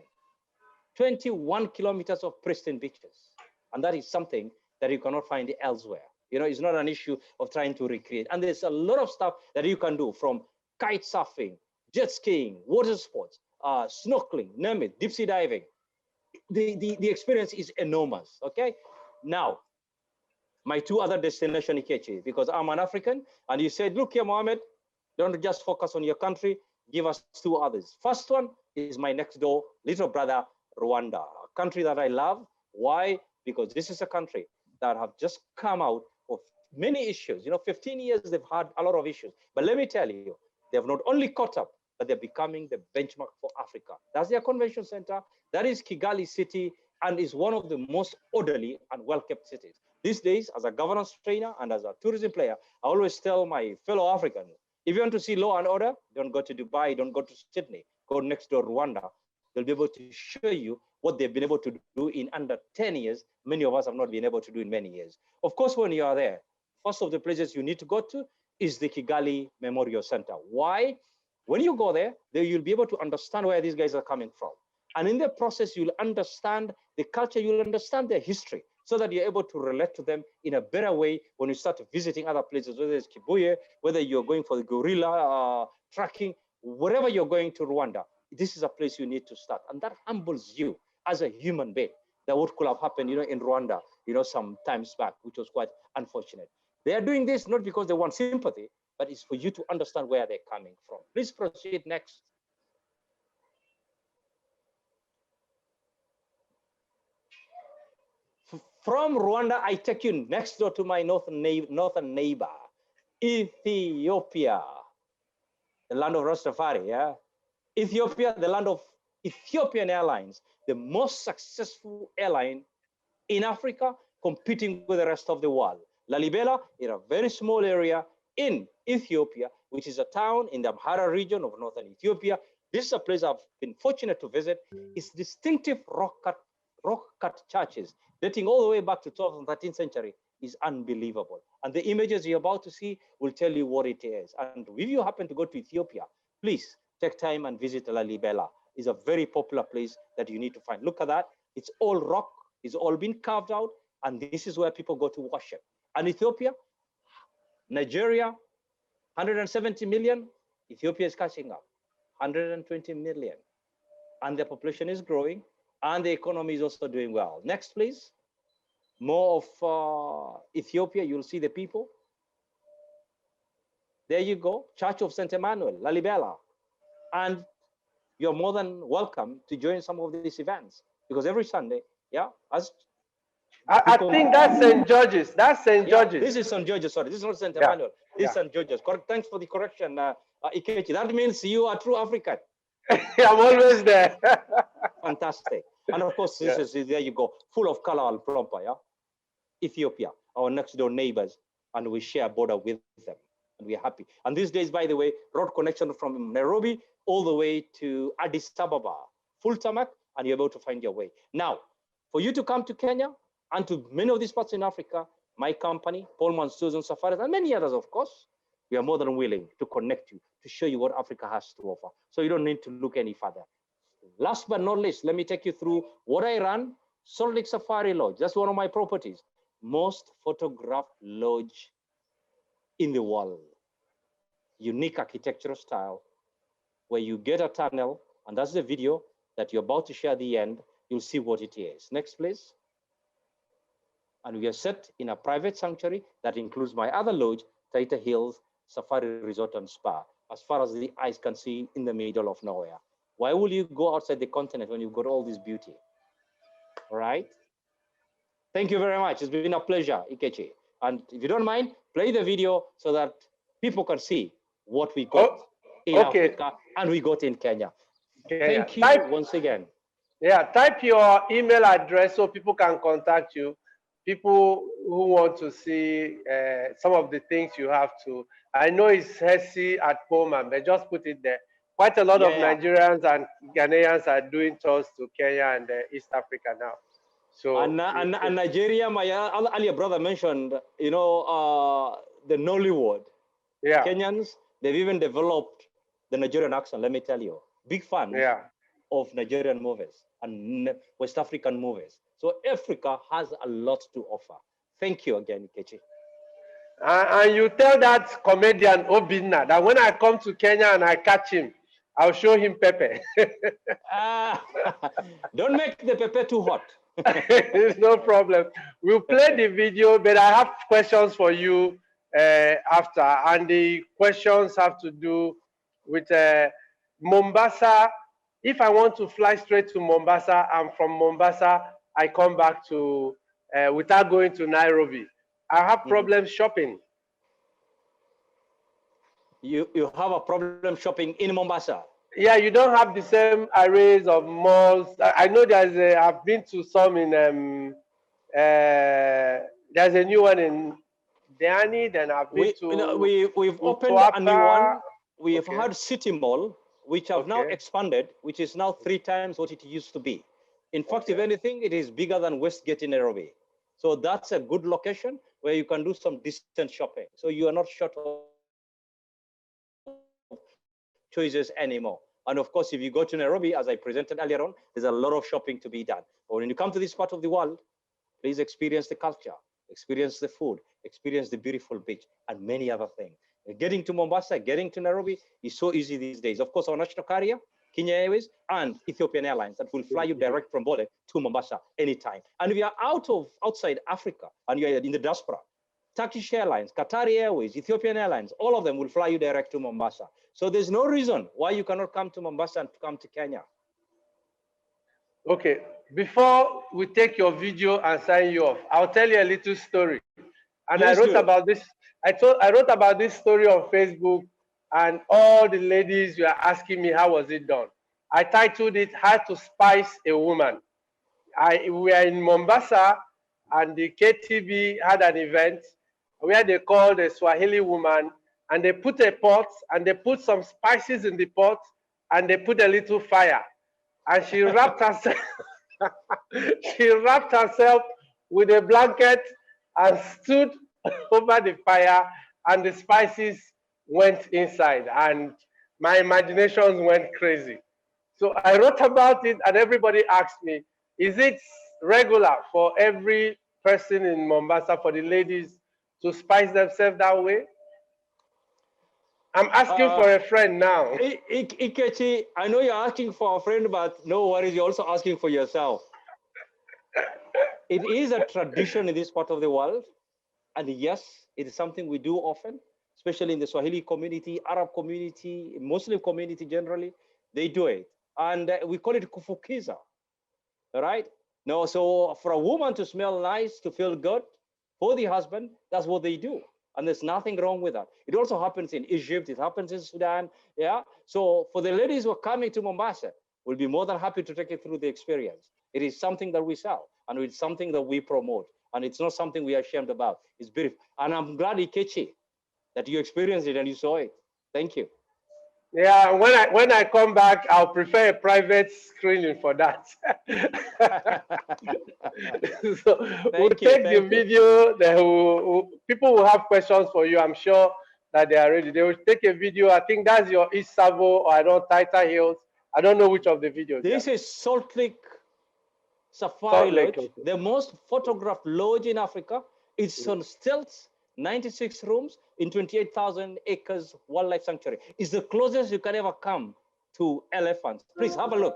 21 kilometers of pristine beaches. And that is something that you cannot find elsewhere. It's not an issue of trying to recreate. And there's a lot of stuff that you can do, from kite surfing, jet skiing, water sports, snorkeling, name it, deep sea diving. The experience is enormous, okay? Now, my two other destinations, Ikechi, because I'm an African, and you said, look here, Mohammed, don't just focus on your country, give us two others. First one is my next door little brother, Rwanda, a country that I love. Why? Because this is a country that have just come out of many issues. 15 years, they've had a lot of issues. But let me tell you, they have not only caught up, but they're becoming the benchmark for Africa. That's their convention center. That is Kigali city, and is one of the most orderly and well-kept cities. These days, as a governance trainer and as a tourism player, I always tell my fellow Africans, if you want to see law and order, don't go to Dubai, don't go to Sydney, go next door Rwanda. They'll be able to show you what they've been able to do in under 10 years. Many of us have not been able to do in many years. Of course, when you are there, first of the places you need to go to is the Kigali Memorial Center. Why? When you go there, you'll be able to understand where these guys are coming from. And in the process, you'll understand the culture, you'll understand their history. so that you're able to relate to them in a better way when you start visiting other places, whether it's Kibuye, whether you're going for the gorilla tracking, wherever you're going to Rwanda, this is a place you need to start. And that humbles you as a human being. That what could have happened, in Rwanda, some times back, which was quite unfortunate. They are doing this not because they want sympathy, but it's for you to understand where they're coming from. Please proceed next. From Rwanda, I take you next door to my northern neighbor, Ethiopia, the land of Rastafari, yeah? Ethiopia, the land of Ethiopian Airlines, the most successful airline in Africa, competing with the rest of the world. Lalibela, in a very small area in Ethiopia, which is a town in the Amhara region of northern Ethiopia. This is a place I've been fortunate to visit. It's distinctive rock-cut churches dating all the way back to 12th and 13th century is unbelievable. And the images you're about to see will tell you what it is. And if you happen to go to Ethiopia, please take time and visit Lalibela. It's a very popular place that you need to find. Look at that. It's all rock. It's all been carved out. And this is where people go to worship. And Ethiopia, Nigeria, 170 million. Ethiopia is catching up, 120 million. And the population is growing. And the economy is also doing well. Next, please. More of Ethiopia. You'll see the people. There you go. Church of St. Emmanuel, Lalibela. And you're more than welcome to join some of these events. Because every Sunday, yeah, I think that's St. George's. That's St. George's. This is St. George's. Sorry, this is not St. Emmanuel. This is St. George's. Correct. Thanks for the correction, Ikechi. That means you are true African. I'm always there. Fantastic. And of course, this is, there you go, full of color and proper, yeah? Ethiopia, our next door neighbors, and we share a border with them, and we're happy. And these days, by the way, road connection from Nairobi all the way to Addis Ababa, full tarmac, and you're able to find your way. Now, for you to come to Kenya and to many of these parts in Africa, my company, Pullman's Tours and Safaris, and many others, of course, we are more than willing to connect you, to show you what Africa has to offer. So you don't need to look any further. Last but not least, let me take you through what I run, Salt Lake Safari Lodge. That's one of my properties. Most photographed lodge in the world. Unique architectural style, where you get a tunnel, and that's the video that you're about to share at the end. You'll see what it is. Next, please. And we are set in a private sanctuary that includes my other lodge, Taita Hills Safari Resort and Spa, as far as the eyes can see in the middle of nowhere. Why will you go outside the continent when you've got all this beauty? All right. Thank you very much. It's been a pleasure, Ikechi. And if you don't mind, play the video so that people can see what we got in Africa and we got in Kenya. Thank you once again. Yeah, type your email address so people can contact you. People who want to see some of the things you have to. I know it's Hersi at Pullman, but just put it there. Quite a lot of Nigerians and Ghanaians are doing tours to Kenya and East Africa now. So and Nigeria, my earlier brother mentioned, the Nollywood. Yeah. Kenyans, they've even developed the Nigerian accent. Let me tell you, big fans of Nigerian movies and West African movies. So Africa has a lot to offer. Thank you again, Ikechi. And you tell that comedian Obinna that when I come to Kenya and I catch him, I'll show him pepper. Don't make the pepper too hot. It's no problem. We'll play the video, but I have questions for you after. And the questions have to do with Mombasa. If I want to fly straight to Mombasa, and from Mombasa, I come back to, without going to Nairobi, I have problems shopping. You have a problem shopping in Mombasa? Yeah, you don't have the same arrays of malls. I know I've been to some in, there's a new one in Diani, then I've been we've opened a new one. We have had City Mall, which have now expanded, which is now 3 times what it used to be. In fact, if anything, it is bigger than Westgate in Nairobi. So that's a good location where you can do some distant shopping. So you are not short of choices anymore. And of course, if you go to Nairobi, as I presented earlier on, there's a lot of shopping to be done. But when you come to this part of the world, Please experience the culture, experience the food, experience the beautiful beach, and many other things. Getting to Mombasa, getting to Nairobi is so easy these days. Of course, our national carrier, Kenya Airways, and Ethiopian Airlines that will fly you direct from Bole to Mombasa anytime. And if you are outside Africa and you're in the diaspora, Turkish Airlines, Qatari Airways, Ethiopian Airlines, all of them will fly you direct to Mombasa. So there's no reason why you cannot come to Mombasa and come to Kenya. Okay, before we take your video and sign you off, I'll tell you a little story. And I wrote about this. I wrote about this story on Facebook, and all the ladies were asking me how was it done. I titled it "How to Spice a Woman." We were in Mombasa, and the KTV had an event where they called a Swahili woman, and they put a pot, and they put some spices in the pot, and they put a little fire, and she wrapped herself. She wrapped herself with a blanket and stood over the fire, and the spices went inside, and my imaginations went crazy. So I wrote about it, and everybody asked me, is it regular for every person in Mombasa, for the ladies, to spice themselves that way? I'm asking for a friend now. Ikechi, I know you're asking for a friend, but no worries, you're also asking for yourself. It is a tradition in this part of the world. And yes, it is something we do often, especially in the Swahili community, Arab community, Muslim community generally, they do it. And we call it kufukiza, all right? No, so for a woman to smell nice, to feel good, for the husband, that's what they do. And there's nothing wrong with that. It also happens in Egypt, it happens in Sudan, yeah? So for the ladies who are coming to Mombasa, we'll be more than happy to take you through the experience. It is something that we sell, and it's something that we promote. And it's not something we are ashamed about. It's beautiful. And I'm glad, Ikechi, that you experienced it and you saw it. Thank you. Yeah, when I come back, I'll prefer a private screening for that. So we'll take the video. People will have questions for you. I'm sure that they are ready. They will take a video. I think that's your East Savo, or I don't know, Taita Hills. I don't know which of the videos. This is Salt Lake Safari Lodge, okay. The most photographed lodge in Africa. It's on stilts, 96 rooms in 28,000 acres wildlife sanctuary. It's the closest you can ever come to elephants. Please have a look.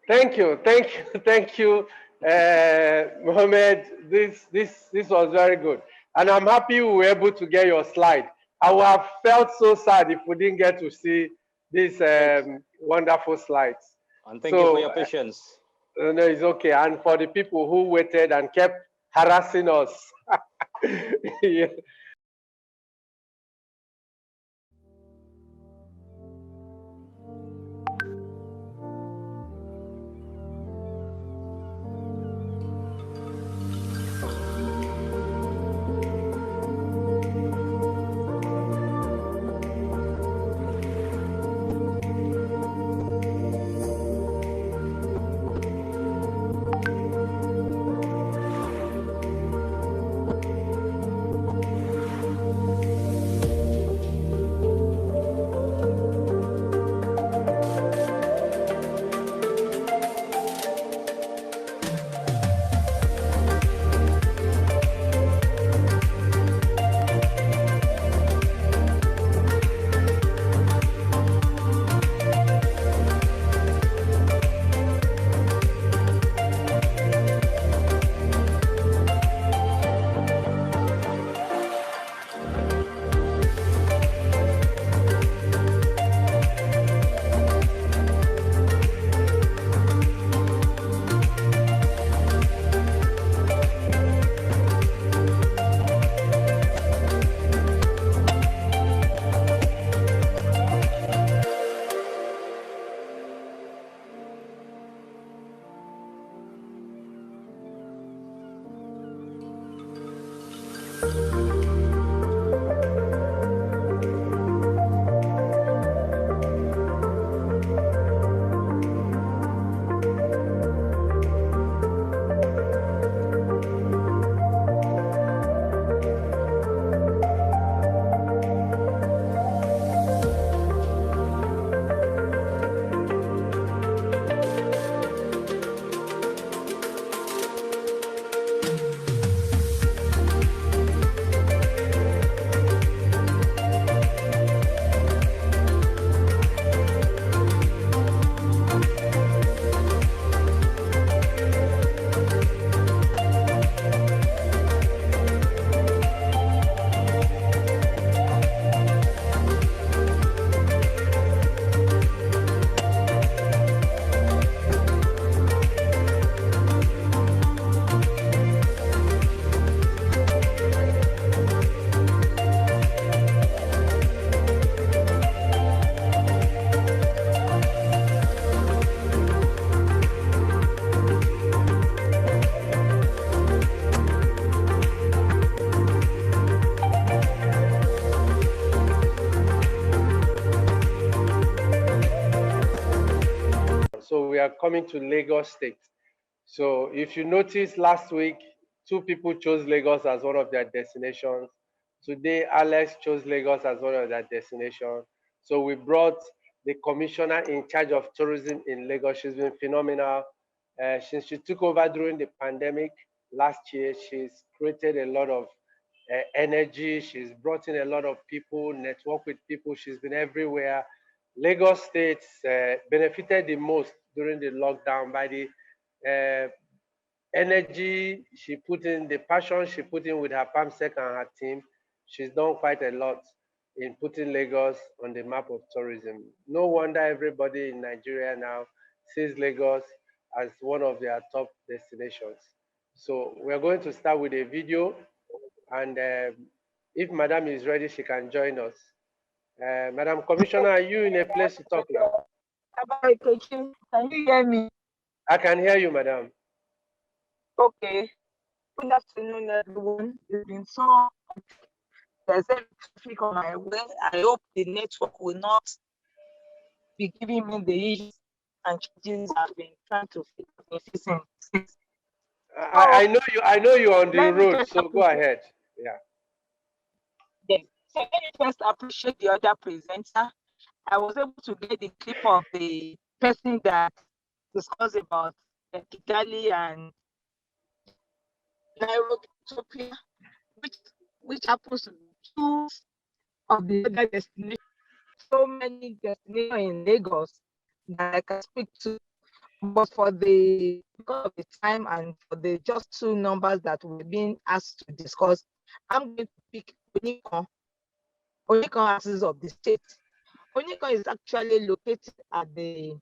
Thank you, thank you, thank you, Mohammed. This was very good, and I'm happy we were able to get your slide. I would have felt so sad if we didn't get to see these wonderful slides. And thank you for your patience. No, it's okay. And for the people who waited and kept harassing us. Yeah. So we are coming to Lagos State. So if you notice last week, two people chose Lagos as one of their destinations. Today, Alex chose Lagos as one of their destinations. So we brought the commissioner in charge of tourism in Lagos. She's been phenomenal. Since she took over during the pandemic last year, she's created a lot of energy. She's brought in a lot of people, network with people. She's been everywhere. Lagos State benefited the most during the lockdown by the energy she put in, the passion she put in with her PAMSEC and her team. She's done quite a lot in putting Lagos on the map of tourism. No wonder everybody in Nigeria now sees Lagos as one of their top destinations. So we're going to start with a video, and if Madam is ready, she can join us. Madam Commissioner, are you in a place to talk now? Can you hear me? I can hear you, Madam. Okay. Good afternoon, everyone. It's been so. There's a traffic on my way. I hope the network will not be giving me the issues and changes I've been trying to fix. I know you're on the road, so go ahead. Yeah. Yes. So let me first appreciate the other presenter. I was able to get the clip of the person that discussed about Kigali and Nairobi, Ethiopia, which happens to be two of the other destinations. So many destinations in Lagos that I can speak to. But because of the time and for the just two numbers that we've been asked to discuss, I'm going to pick Onikon axis of the state. Onikon is actually located at the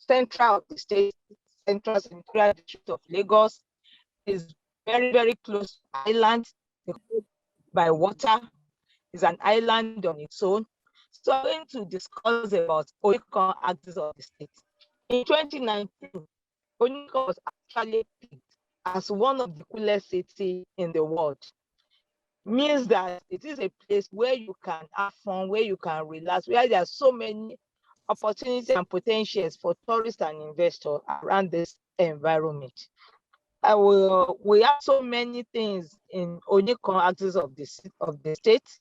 central of the state, central senatorial district of Lagos. Is very, very close to island by water. It's an island on its own. So I'm going to discuss about Onikon axis of the state. In 2019, Onikon was actually picked as one of the coolest cities in the world. Means that it is a place where you can have fun, where you can relax, where there are so many opportunities and potentials for tourists and investors around this environment. We have so many things in Onikon axis of the state.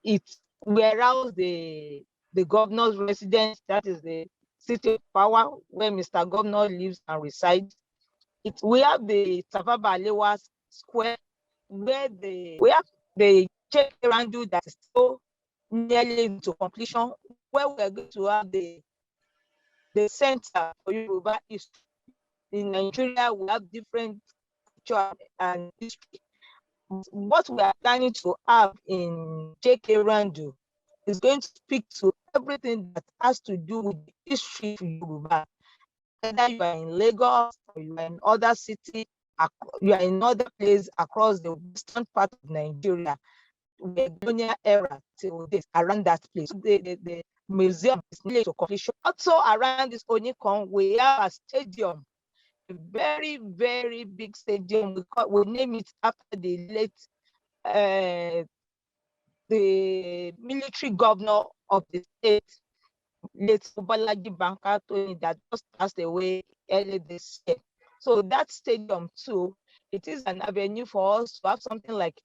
It warehouse the governor's residence, that is the city of power where Mr. Governor lives and resides. We have the Tafawa Balewa Square where we have the Chekerandu that is so nearly into completion, where we are going to have the center for Yoruba history. In Nigeria, we have different culture and history. What we are planning to have in Chekerandu is going to speak to everything that has to do with the history of Yoruba. Whether you are in Lagos or you are in other cities, you are in other places across the western part of Nigeria, the colonial era till this, around that place. The museum is nearly to completion. Also around this Onikon, we have a stadium, a very, very big stadium. We name it after the late the military governor of the state, late Balaji Banka, that just passed away early this year. So that stadium too, it is an avenue for us to have something like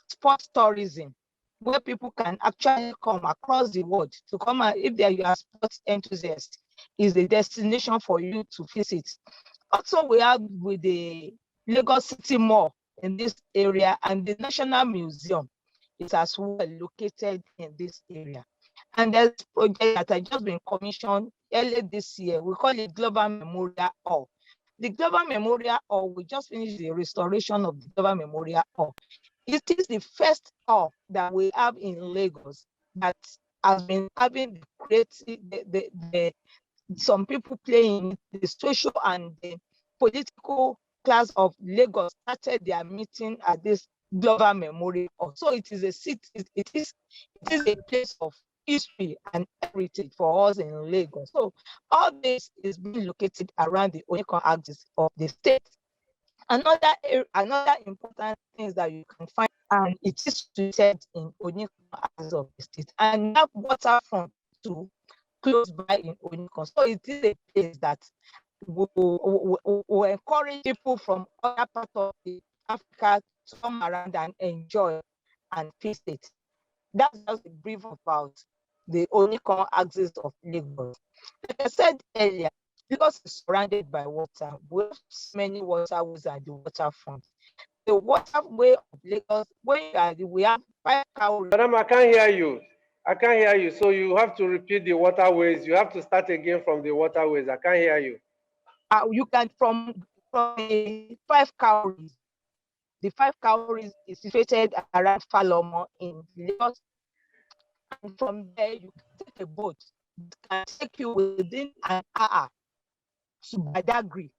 sports tourism, where people can actually come across the world to come, and if they are sports enthusiasts, is the destination for you to visit. Also, we have with the Lagos City Mall in this area, and the National Museum is as well located in this area. And there's a project that has just been commissioned early this year. We call it Global Memorial Hall. The Global Memorial Hall, we just finished the restoration of the Global Memorial Hall. It is the first hall that we have in Lagos that has been having the creative, some people playing the social and the political class of Lagos started their meeting at this Global Memorial Hall. So it is a city, it is a place of history and heritage for us in Lagos. So all this is being located around the Onikon axis of the state. Another important thing that you can find, and it is situated in Onikon axis of the state, and that waterfront too, close by in Onikon. So it is a place that will encourage people from other parts of Africa to come around and enjoy and visit. That's just a brief about the Onikon axis of Lagos. Like I said earlier, Lagos is surrounded by water. We have many waterways at the waterfront. The waterway of Lagos, we have 5 cowries. Madam, I can't hear you. I can't hear you. So you have to repeat the waterways. You have to start again from the waterways. I can't hear you. You can from the 5 cowries. The 5 cowries is situated around Falomo in Lagos. And from there, you can take a boat. It can take you within an hour to Badagry.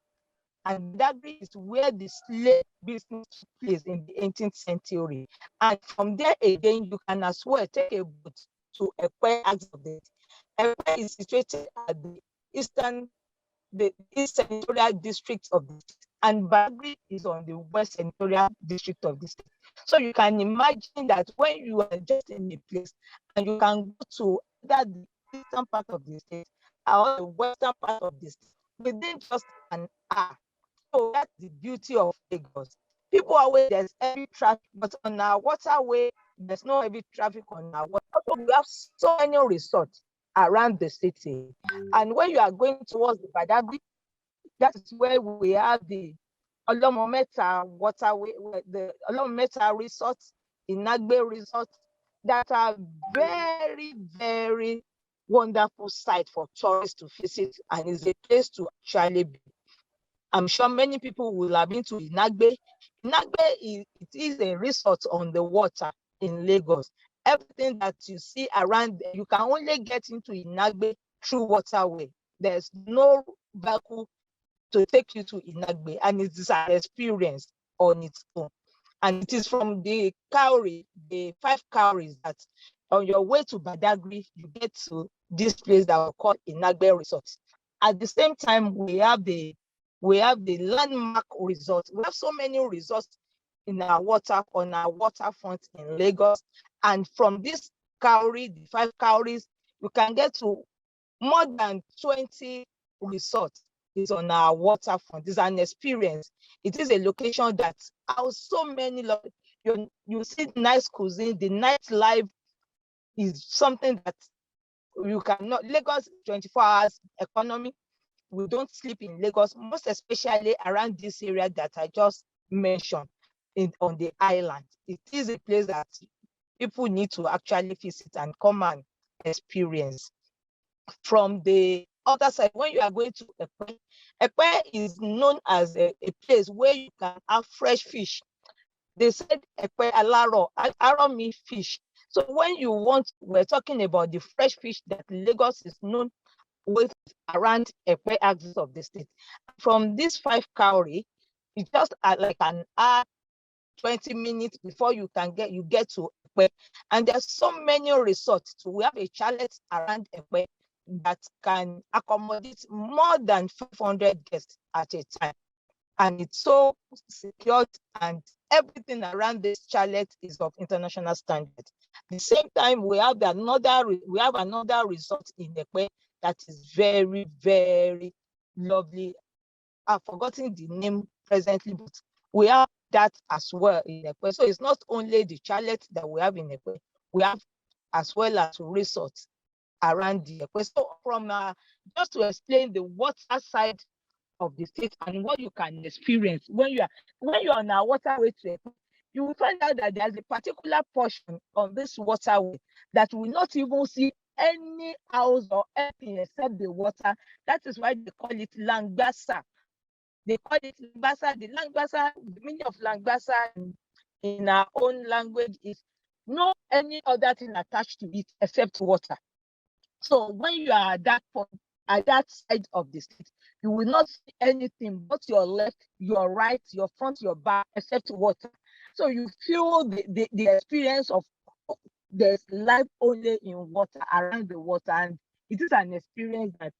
And Badagry is where the slave business took place in the 18th century. And from there again, you can as well take a boat to Ekwe axis of the state. Ekwe is situated at the east senatorial district of the state, and Badagry is on the west senatorial district of the state. So you can imagine that when you are just in a place and you can go to either the eastern part of the state or the western part of the state within just an hour. So that's the beauty of Lagos. People are aware there's heavy traffic, but on our waterway, there's no heavy traffic on our waterway. We have so many resorts around the city. And when you are going towards the Badagry, that is where we have the Olomometa waterway, the Olomometa resorts, Inagbe resorts, that are very, very wonderful site for tourists to visit, and it's a place to actually be. I'm sure many people will have been to Inagbe. Inagbe is a resort on the water in Lagos. Everything that you see around, you can only get into Inagbe through waterway. There's no vehicle to take you to Inagbe, and it is an experience on its own. And it is from the cowrie, the 5 cowries, that on your way to Badagry, you get to this place that we call Inagbe Resort. At the same time, we have the landmark resort. We have so many resorts in our on our waterfront in Lagos. And from this cowrie, the 5 cowries, you can get to more than 20 resorts. Is on our waterfront. It's an experience. It is a location that has so many. You see nice cuisine. The nightlife is something that you cannot. Lagos 24 hours economy. We don't sleep in Lagos, most especially around this area that I just mentioned on the island. It is a place that people need to actually visit and come and experience. From the other side, when you are going to Ekpe, Ekpe is known as a place where you can have fresh fish. They said Ekpe alaro. Alaro means fish. So when you want, we're talking about the fresh fish that Lagos is known with around Ekpe axis of the state. From this 5 cowrie, it's just like an hour, 20 minutes before you get to Ekpe. And there's so many resorts. So we have a chalet around Ekpe that can accommodate more than 500 guests at a time. And it's so secured, and everything around this chalet is of international standard. At the same time, we have another resort in Ekpe that is very, very lovely. I've forgotten the name presently, but we have that as well in Ekpe. So it's not only the chalet that we have in Ekpe, we have as well as resorts around the Ekpe. So from just to explain the water side of the state and what you can experience when you're on a waterway to Ekpe, you will find out that there's a particular portion on this waterway that will not even see any house or anything except the water. That is why they call it Langbasa. They call it Langbasa. The meaning of Langbasa in our own language is no any other thing attached to it except water. So when you are at that point, at that side of the state, you will not see anything but your left, your right, your front, your back, except water. So you feel the experience of there's life only in water, around the water, and it is an experience that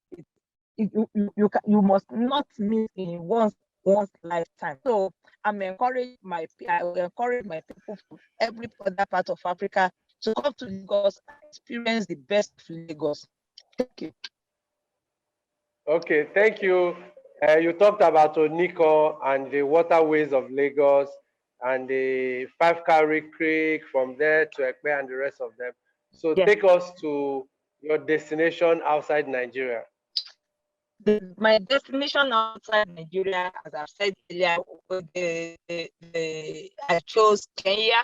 you must not miss in one's lifetime. So I will encourage my people from every other part of Africa to come to Lagos and experience the best of Lagos. Thank you. Okay, thank you. You talked about Oniko and the waterways of Lagos and the 5 Cowrie Creek, from there to Ekpe and the rest of them. So Yes. Take us to your destination outside Nigeria. My destination outside Nigeria, as I've said earlier, I chose Kenya.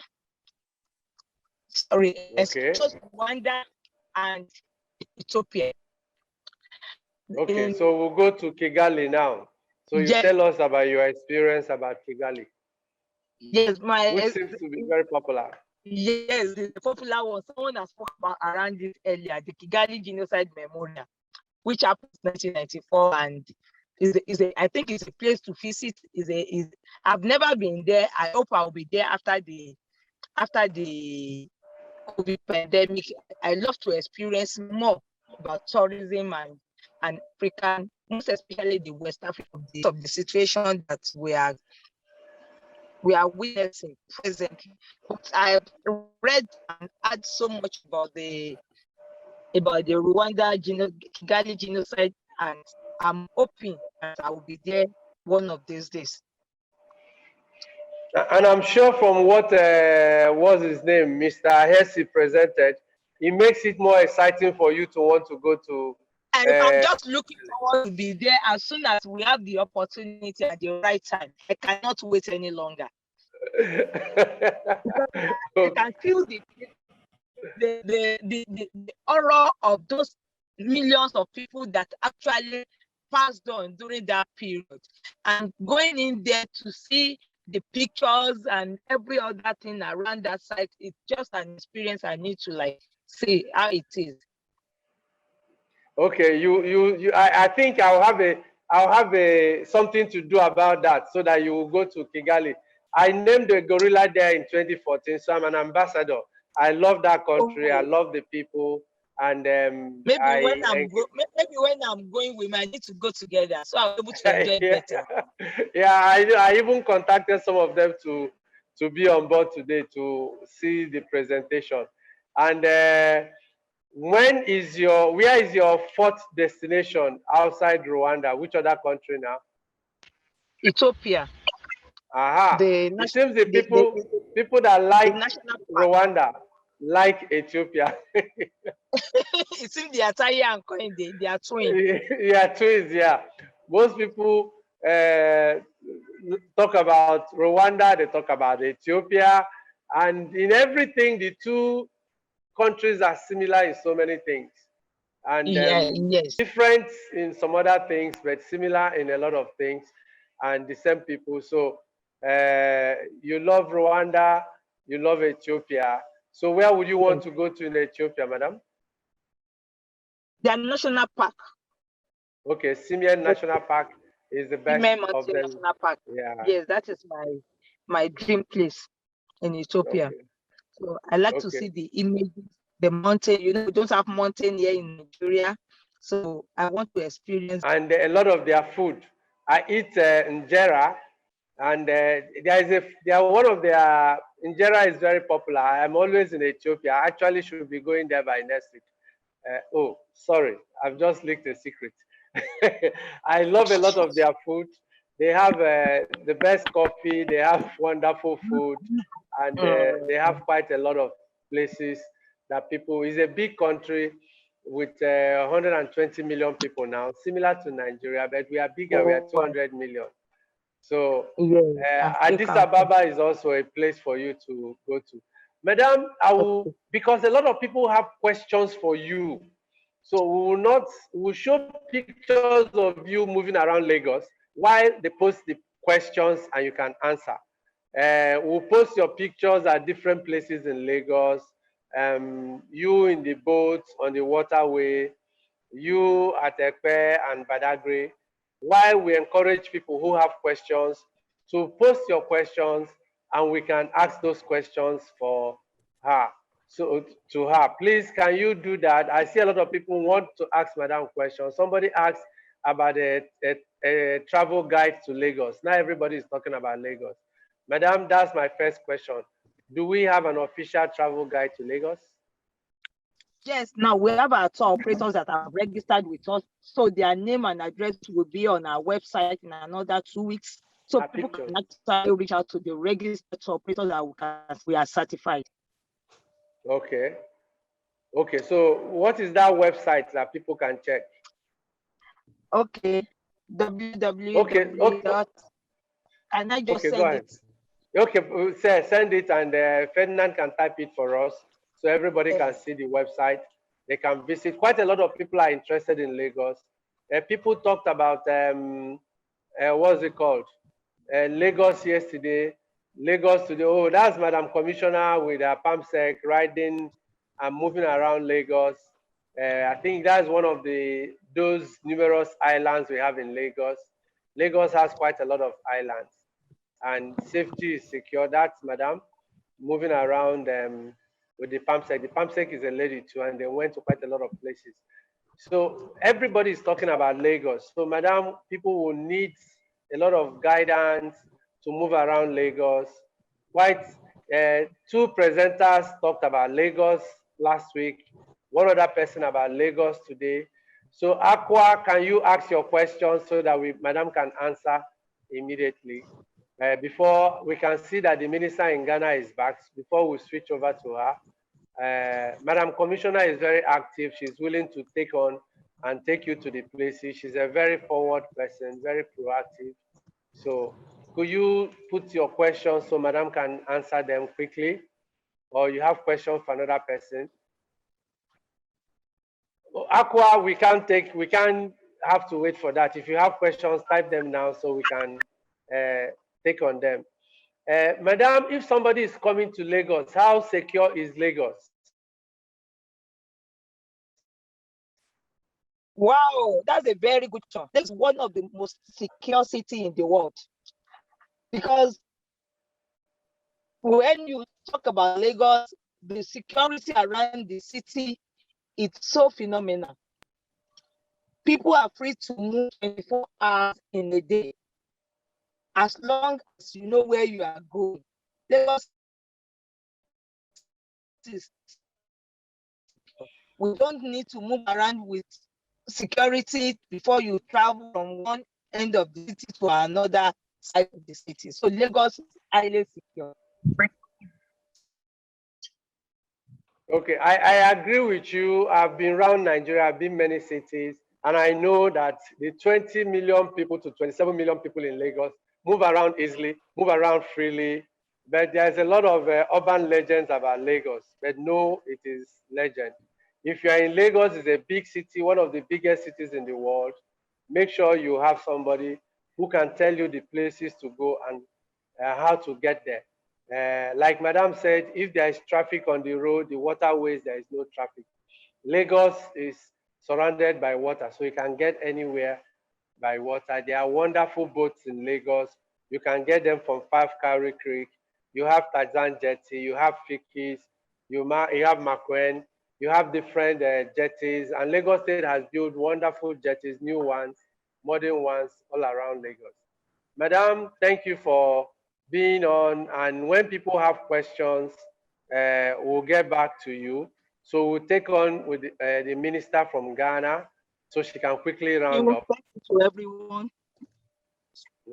Sorry, Okay. I chose Rwanda and Ethiopia. Okay, so we'll go to Kigali now. So you tell us about your experience about Kigali. Yes, which seems to be very popular. Yes, the popular one. Someone has spoken about around this earlier, the Kigali Genocide Memorial, which happened in 1994, and I think it's a place to visit. I've never been there. I hope I'll be there after the COVID pandemic. I love to experience more about tourism and African, most especially the West Africa of the situation that we are witnessing presently. But I've read and heard so much about the Rwanda Kigali genocide, and I'm hoping that I will be there one of these days. And I'm sure from what was his name, Mr. Hersi presented, it makes it more exciting for you to want to go to. And I'm just looking forward to be there as soon as we have the opportunity at the right time. I cannot wait any longer. I can feel the horror of those millions of people that actually passed on during that period. And going in there to see the pictures and every other thing around that site, it's just an experience I need to like see how it is. Okay, I think I'll have a something to do about that so that you will go to Kigali. I named the gorilla there in 2014, so I'm an ambassador. I love that country. I love the people, and maybe when I'm going, we might need to go together, so I'll be able to enjoy it better. Yeah, I even contacted some of them to be on board today to see the presentation. And where is your fourth destination outside Rwanda? Which other country now? Ethiopia. Aha. It seems the people that like Rwanda like Ethiopia. It seems they are tired and coin, they are twins. Yeah, twins, yeah. Most people talk about Rwanda, they talk about Ethiopia, and in everything, the two countries are similar in so many things. And yes, different in some other things, but similar in a lot of things, and the same people. So you love Rwanda, you love Ethiopia. So where would you want to go to in Ethiopia, madam? The national park. Okay, Simien National Park is the best of them. National Park. Yeah. Yes, that is my dream place in Ethiopia. Okay. So I like to see the images, the mountain. You know, we don't have mountain here in Nigeria, so I want to experience. And a lot of their food. I eat injera, and one of their injera is very popular. I'm always in Ethiopia. I actually should be going there by next week. Oh, sorry, I've just leaked a secret. I love a lot of their food. They have the best coffee. They have wonderful food, and they have quite a lot of places that people. It's a big country with 120 million people now, similar to Nigeria, but we are bigger. We are 200 million. So Addis Ababa is also a place for you to go to. Madam, because a lot of people have questions for you. So we'll show pictures of you moving around Lagos while they post the questions and you can answer. We'll post your pictures at different places in Lagos. You in the boat, on the waterway, you at Ekpe and Badagry, while we encourage people who have questions to post your questions and we can ask those questions for her. So to her, please, can you do that? I see a lot of people want to ask Madam questions. Somebody asked about a travel guide to Lagos. Now everybody is talking about Lagos. Madam, that's my first question. Do we have an official travel guide to Lagos? Yes, now we have our tour operators that are registered with us. So their name and address will be on our website in another 2 weeks. So people can actually reach out to the registered tour operators that we are certified. Okay. Okay, so what is that website that people can check? Okay. www. Okay. Can I just send it? Okay, send it, and Ferdinand can type it for us so everybody can see the website. They can visit. Quite a lot of people are interested in Lagos. People talked about, what's it called? Lagos yesterday. Lagos today. Oh, that's Madam Commissioner with her PAMSEC riding and moving around Lagos. I think that's one of those numerous islands we have in Lagos. Lagos has quite a lot of islands, and safety is secure. That's Madam moving around with the PAMSEC. The PAMSEC is a lady too, and they went to quite a lot of places. So everybody is talking about Lagos. So Madam, people will need a lot of guidance to move around Lagos. Two presenters talked about Lagos last week, one other person about Lagos today. So Aqua, can you ask your questions so that Madam can answer immediately? Before we can see that the minister in Ghana is back, before we switch over to her. Madam Commissioner is very active. She's willing to take on and take you to the places. She's a very forward person, very proactive. So could you put your questions so Madam can answer them quickly? Or you have questions for another person? Aqua, we can't have to wait for that. If you have questions, type them now so we can take on them. Madam, if somebody is coming to Lagos, how secure is Lagos? Wow, that's a very good question. This is one of the most secure cities in the world. Because when you talk about Lagos, the security around the city, it's so phenomenal. People are free to move 24 hours in a day, as long as you know where you are going. Lagos is, we don't need to move around with security before you travel from one end of the city to another side of the city. So Lagos is highly secure. Okay, I agree with you. I've been around Nigeria, I've been many cities, and I know that the 20 million people to 27 million people in Lagos move around easily, move around freely, but there's a lot of urban legends about Lagos, but no, it is legend. If you are in Lagos, it's a big city, one of the biggest cities in the world. Make sure you have somebody who can tell you the places to go and how to get there. Like Madam said, if there is traffic on the road, the waterways, there is no traffic. Lagos is surrounded by water, so you can get anywhere by water. There are wonderful boats in Lagos. You can get them from Five Cowrie Creek. You have Tarzan Jetty, you have Fikis, you have Makwen, you have different jetties, and Lagos State has built wonderful jetties, new ones, modern ones, all around Lagos. Madam, thank you for being on. And when people have questions, we'll get back to you. So we'll take on with the minister from Ghana so she can quickly round up. Thank you to everyone.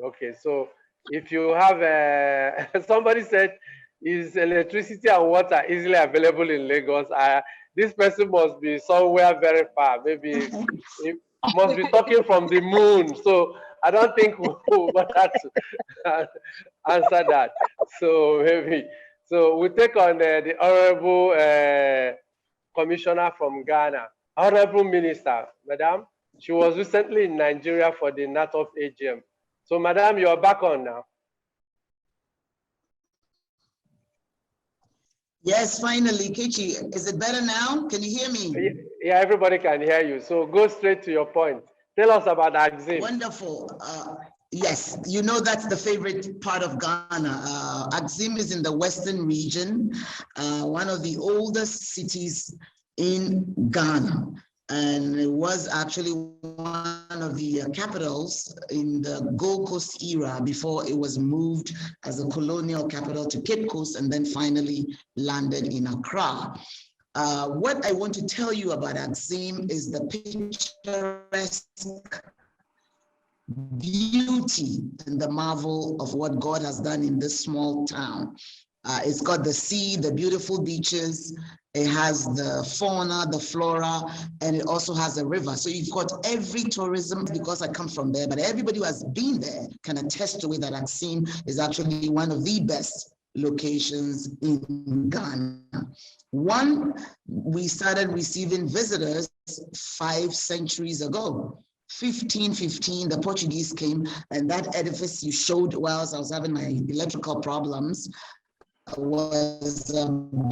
Okay, so if you have, somebody said, is electricity and water easily available in Lagos? This person must be somewhere very far. Maybe it must be talking from the moon. So I don't think we'll bother to answer that. So maybe, so we take on the Honorable Commissioner from Ghana, Honorable Minister, Madam. She was recently in Nigeria for the NATOF AGM. So, Madam, you are back on now. Yes, finally, Kechi. Is it better now? Can you hear me? Yeah, everybody can hear you. So go straight to your point. Tell us about Axim. Wonderful. Yes, you know that's the favorite part of Ghana. Axim is in the western region, one of the oldest cities in Ghana. And it was actually one of the capitals in the Gold Coast era before it was moved as a colonial capital to Cape Coast and then finally landed in Accra. What I want to tell you about Axim is the picturesque beauty and the marvel of what God has done in this small town. It's got the sea, the beautiful beaches, it has the fauna, the flora, and it also has a river. So you've got every tourism, because I come from there, but everybody who has been there can attest to it that Axim is actually one of the best locations in Ghana. One, we started receiving visitors 5 centuries ago. 1515, the Portuguese came, and that edifice you showed whilst I was having my electrical problems was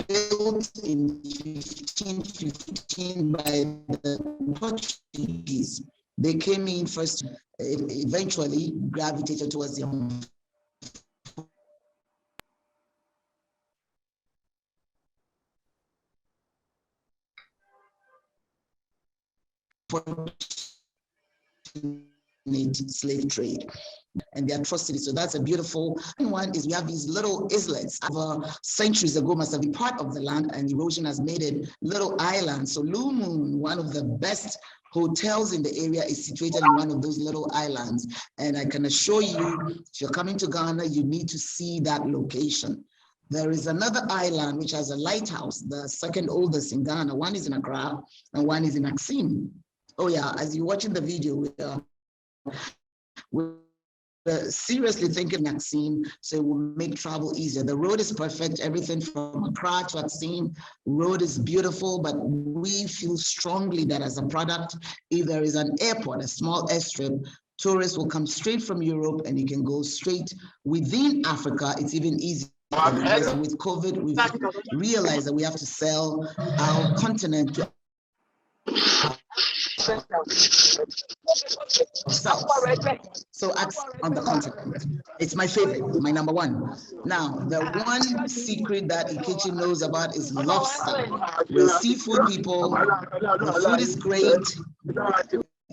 built in 1515 by the Portuguese. They came in first, eventually gravitated towards the slave trade and the atrocities. So that's a beautiful one. Is we have these little islets centuries ago must have been part of the land, and erosion has made it little islands. So Blue Moon, one of the best hotels in the area, is situated in one of those little islands. And I can assure you, if you're coming to Ghana, you need to see that location. There is another island which has a lighthouse, the second oldest in Ghana. One is in Accra and one is in Axim. Oh yeah, as you're watching the video, we're seriously thinking Axim, so it will make travel easier. The road is perfect, everything from Accra to Axim, road is beautiful, but we feel strongly that as a product, if there is an airport, a small airstrip, tourists will come straight from Europe and you can go straight within Africa. It's even easier because with COVID, we've realized that we have to sell our continent to south. So on the continent. It's my favorite, my number one. Now, the one secret that Ikechi knows about is lobster. We're seafood people. The food is great.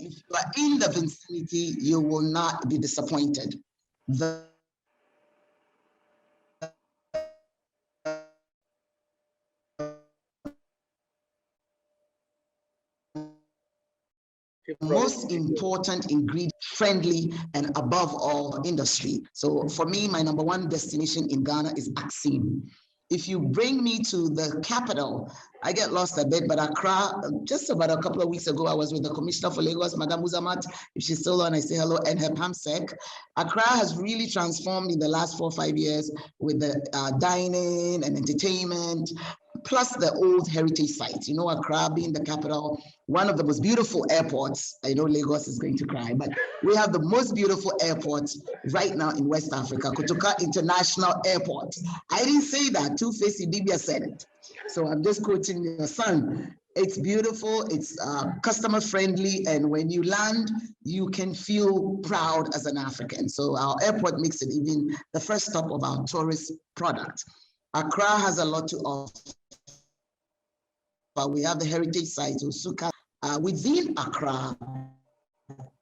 If you are in the vicinity, you will not be disappointed. The most important ingredient, friendly, and above all, industry. So for me, my number one destination in Ghana is Axim. If you bring me to the capital, I get lost a bit, but Accra, just about a couple of weeks ago, I was with the Commissioner for Lagos, Madam Uzamat. If she's still on, I say hello, and her PAMSEC. Accra has really transformed in the last 4 or 5 years with the dining and entertainment, plus the old heritage sites. You know, Accra being the capital, one of the most beautiful airports. I know Lagos is going to cry, but we have the most beautiful airports right now in West Africa, Kotoka International Airport. I didn't say that, Two-Face Idibia said it. So I'm just quoting your son. It's beautiful, it's customer friendly, and when you land, you can feel proud as an African. So our airport makes it even the first stop of our tourist product. Accra has a lot to offer. We have the heritage sites, Osuka, within Accra,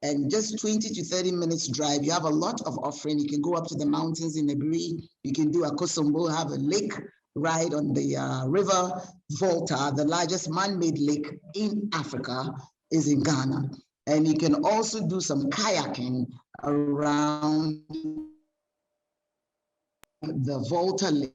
and just 20 to 30 minutes drive, you have a lot of offering. You can go up to the mountains in Negri, you can do a Kosombo, have a lake ride on the river Volta, the largest man-made lake in Africa is in Ghana. And you can also do some kayaking around the Volta Lake.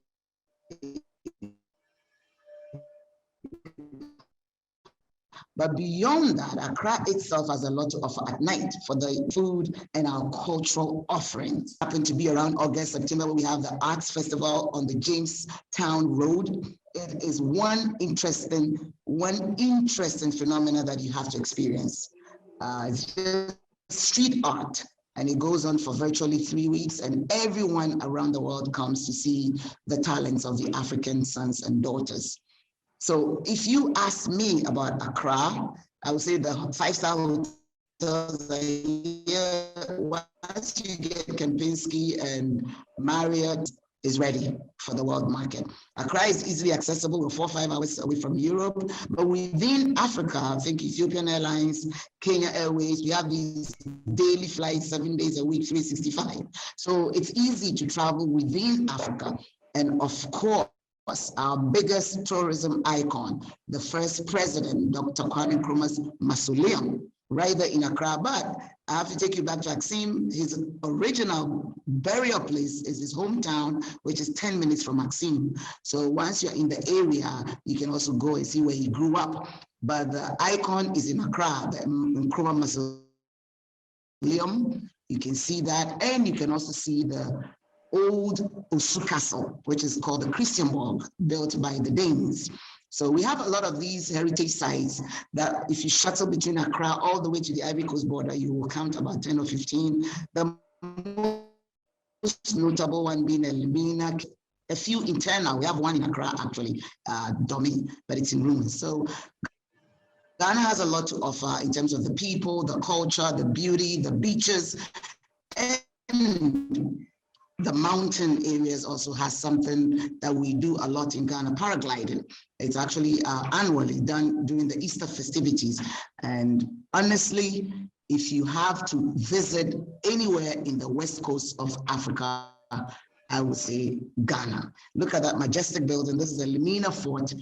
But beyond that, Accra itself has a lot to offer at night for the food and our cultural offerings. Happen to be around August, September, we have the Arts Festival on the Jamestown Road. It is one interesting phenomenon that you have to experience. It's just street art, and it goes on for virtually 3 weeks, and everyone around the world comes to see the talents of the African sons and daughters. So if you ask me about Accra, I would say the 5-star hotels are here. Once you get Kempinski and Marriott is ready for the world market. Accra is easily accessible. We're 4 or 5 hours away from Europe, but within Africa, I think Ethiopian Airlines, Kenya Airways, we have these daily flights, 7 days a week, 365. So it's easy to travel within Africa. And of course, our biggest tourism icon, the first president, Dr. Kwame Nkrumah's mausoleum, right there in Accra. But I have to take you back to Axim. His original burial place is his hometown, which is 10 minutes from Axim. So once you're in the area, you can also go and see where he grew up. But the icon is in Accra, the Nkrumah mausoleum. You can see that, and you can also see the old Osu Castle, which is called the Christianborg, built by the Danes. So we have a lot of these heritage sites that if you shuttle between Accra all the way to the Ivory Coast border, you will count about 10 or 15. The most notable one being Elmina, a few internal. We have one in Accra, actually, Domi, but it's in ruins. So Ghana has a lot to offer in terms of the people, the culture, the beauty, the beaches, and the mountain areas also has something that we do a lot in Ghana, paragliding. It's actually annually done during the Easter festivities. And honestly, if you have to visit anywhere in the west coast of Africa, I would say Ghana. Look at that majestic building. This is a Lemina fort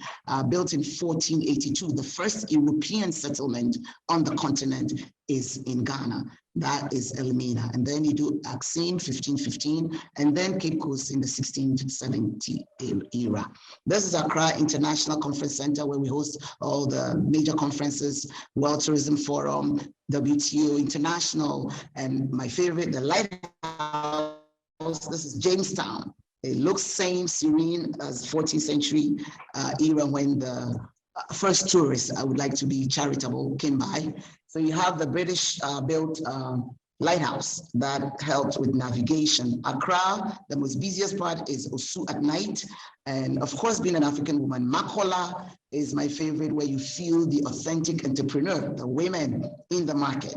built in 1482. The first European settlement on the continent is in Ghana. That is Elmina. And then you do Axim, 1515, and then Cape Coast in the 1670 era. This is Accra International Conference Center, where we host all the major conferences, World Tourism Forum, WTO International, and my favorite, the Lighthouse. This is Jamestown. It looks same serene as 14th century era when the first tourists, I would like to be charitable, came by. So you have the British built lighthouse that helped with navigation. Accra, the most busiest part is Osu at night. And of course, being an African woman, Makola is my favorite, where you feel the authentic entrepreneur, the women in the market.